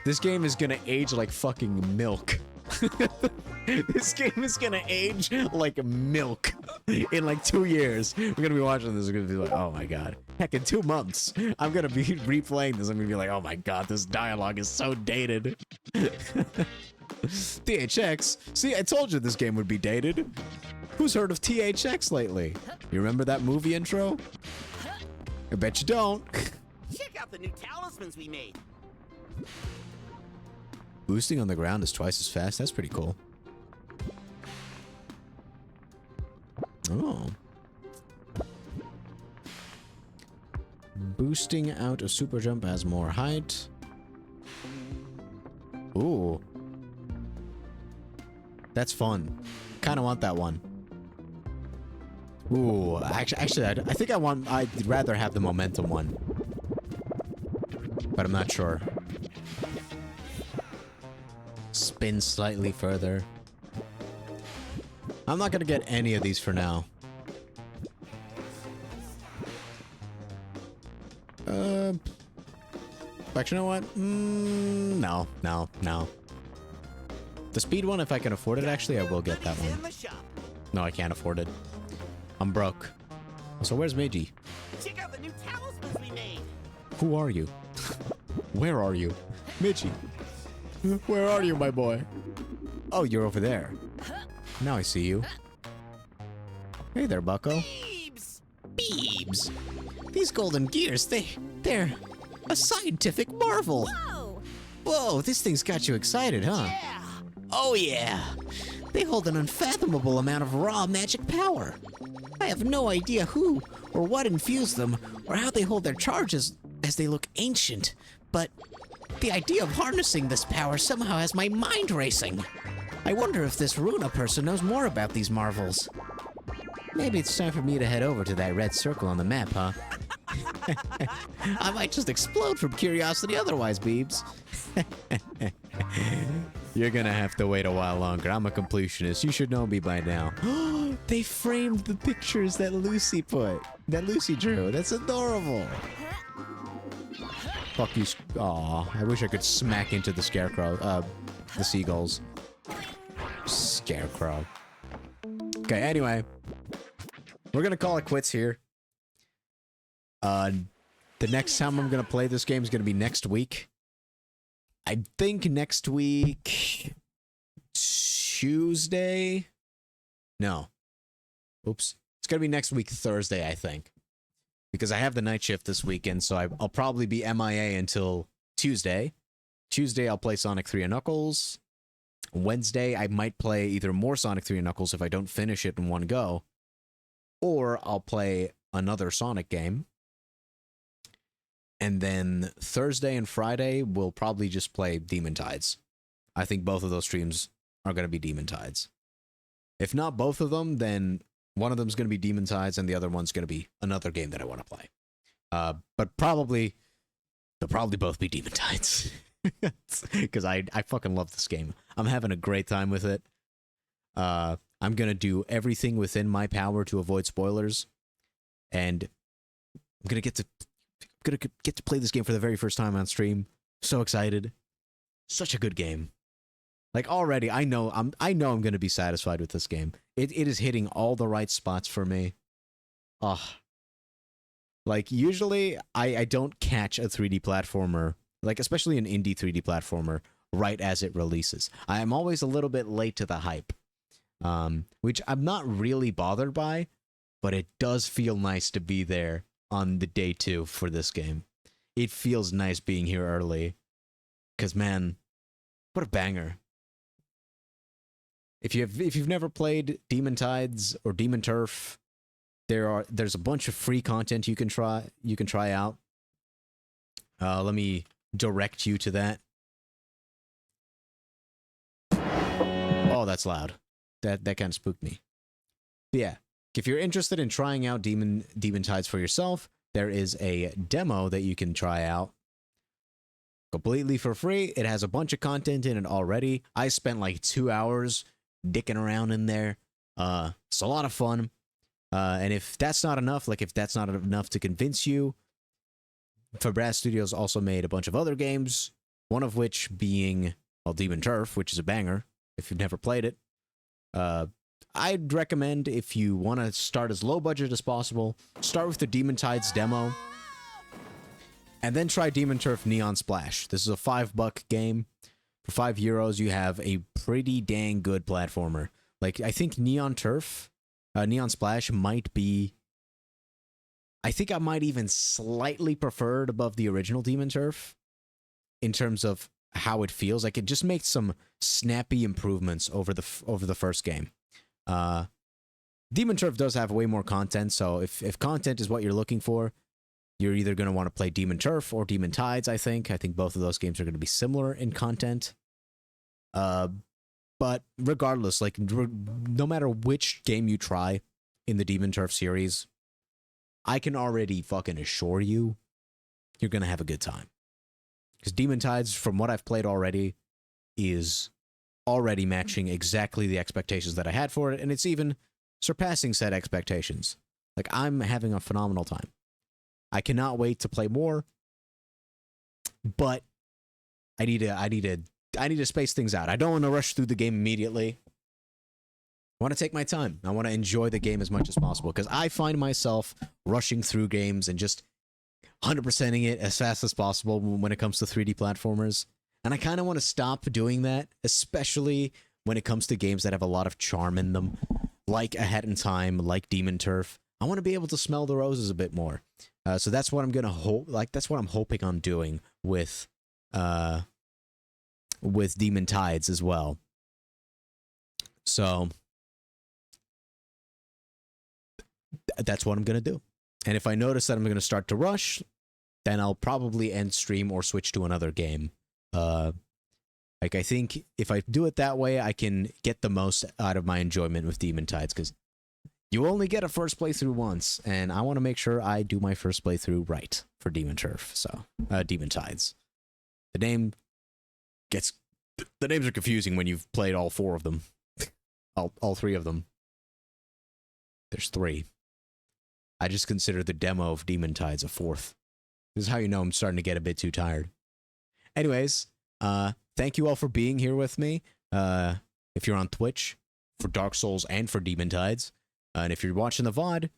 This game is gonna age like fucking milk. This game is gonna age like milk in like 2 years. We're gonna be watching this. We're gonna be like, oh my god. Heck, in 2 months, I'm gonna be replaying this. I'm gonna be like, oh my god, this dialogue is so dated. THX. See, I told you this game would be dated. Who's heard of THX lately? You remember that movie intro? I bet you don't. Check out the new talismans we made. Boosting on the ground is twice as fast. That's pretty cool. Oh. Boosting out a super jump has more height. Ooh. That's fun. Kind of want that one. Ooh, actually, I think I'd rather have the momentum one. But I'm not sure. Spin slightly further. I'm not gonna get any of these for now. Actually, you know what? No. The speed one, if I can afford it, actually, I will get that In one. the shop. No, I can't afford it. I'm broke. So where's Meiji? Check out the new talismans we made. Who are you? Where are you? Meiji. Where are you, my boy? Oh, you're over there. Now I see you. Hey there, bucko. Beebs. Beebs. These golden gears, they're a scientific marvel. Whoa! Whoa, this thing's got you excited, huh? Yeah. Oh yeah. They hold an unfathomable amount of raw magic power. I have no idea who or what infused them or how they hold their charges as they look ancient, but the idea of harnessing this power somehow has my mind racing. I wonder if this Runa person knows more about these marvels. Maybe it's time for me to head over to that red circle on the map, huh? I might just explode from curiosity otherwise, Beebs. You're gonna have to wait a while longer. I'm a completionist. You should know me by now. They framed the pictures that Lucy put. That Lucy drew. That's adorable. Fuck you. Aw, I wish I could smack into the scarecrow. The seagulls. Scarecrow. Okay, anyway. We're gonna call it quits here. The next time I'm gonna play this game is gonna be next week. I think next week... Tuesday? No. Oops. It's gonna be next week Thursday, I think. Because I have the night shift this weekend, so I'll probably be MIA until Tuesday. Tuesday, I'll play Sonic 3 and Knuckles. Wednesday, I might play either more Sonic 3 and Knuckles if I don't finish it in one go. Or I'll play another Sonic game. And then Thursday and Friday, we'll probably just play Demon Tides. I think both of those streams are going to be Demon Tides. If not both of them, then one of them's going to be Demon Tides and the other one's going to be another game that I want to play. But probably, they'll probably both be Demon Tides. Because I fucking love this game. I'm having a great time with it. I'm going to do everything within my power to avoid spoilers. And I'm going to get to play this game for the very first time on stream. So excited. Such a good game. Like already, I know I'm going to be satisfied with this game. It is hitting all the right spots for me. Like usually I don't catch a 3D platformer, like especially an indie 3D platformer, right as it releases. I am always a little bit late to the hype. Which I'm not really bothered by, but it does feel nice to be there on the day 2 for this game. It feels nice being here early. Because, man, what a banger. If you've never played Demon Tides or Demon Turf, there's a bunch of free content you can try out. Let me direct you to that. Oh, that's loud. That kind of spooked me. But yeah, if you're interested in trying out Demon Tides for yourself, there is a demo that you can try out completely for free. It has a bunch of content in it already. I spent like 2 hours dicking around in there. It's a lot of fun. And if that's not enough, if that's not enough to convince you, Fabraz Studios also made a bunch of other games, one of which being, well, Demon Turf, which is a banger if you've never played it. I'd recommend, if you want to start as low budget as possible, start with the Demon Tides demo, and then try Demon Turf Neon Splash. This is a $5 game. For €5, you have a pretty dang good platformer. I think Neon Splash might be... I think I might even slightly prefer it above the original Demon Turf in terms of how it feels. It just makes some snappy improvements over the first game. Demon Turf does have way more content, so if content is what you're looking for, you're either going to want to play Demon Turf or Demon Tides, I think. I think both of those games are going to be similar in content. But regardless, no matter which game you try in the Demon Turf series, I can already fucking assure you, you're going to have a good time. Because Demon Tides, from what I've played already, is already matching exactly the expectations that I had for it, and it's even surpassing said expectations. I'm having a phenomenal time. I cannot wait to play more, but I need to space things out. I don't want to rush through the game immediately. I want to take my time. I want to enjoy the game as much as possible, because I find myself rushing through games and just 100%ing it as fast as possible when it comes to 3D platformers. And I kind of want to stop doing that, especially when it comes to games that have a lot of charm in them, like A Hat in Time, like Demon Turf. I want to be able to smell the roses a bit more. So that's what I'm gonna hope. That's what I'm hoping on doing with Demon Tides as well. So that's what I'm gonna do. And if I notice that I'm gonna start to rush, then I'll probably end stream or switch to another game. I think if I do it that way, I can get the most out of my enjoyment with Demon Tides, because you only get a first playthrough once, and I want to make sure I do my first playthrough right for Demon Turf. So, Demon Tides. The names are confusing when you've played all 4 of them. all 3 of them. There's 3. I just consider the demo of Demon Tides a 4th. This is how you know I'm starting to get a bit too tired. Anyways, thank you all for being here with me. If you're on Twitch, for Dark Souls and for Demon Tides. And if you're watching the VOD,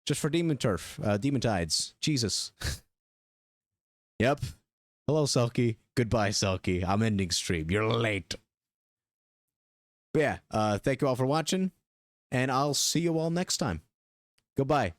just for Demon Turf, Demon Tides. Jesus. Yep. Hello, Selkie. Goodbye, Selkie. I'm ending stream. You're late. But yeah, thank you all for watching, and I'll see you all next time. Goodbye.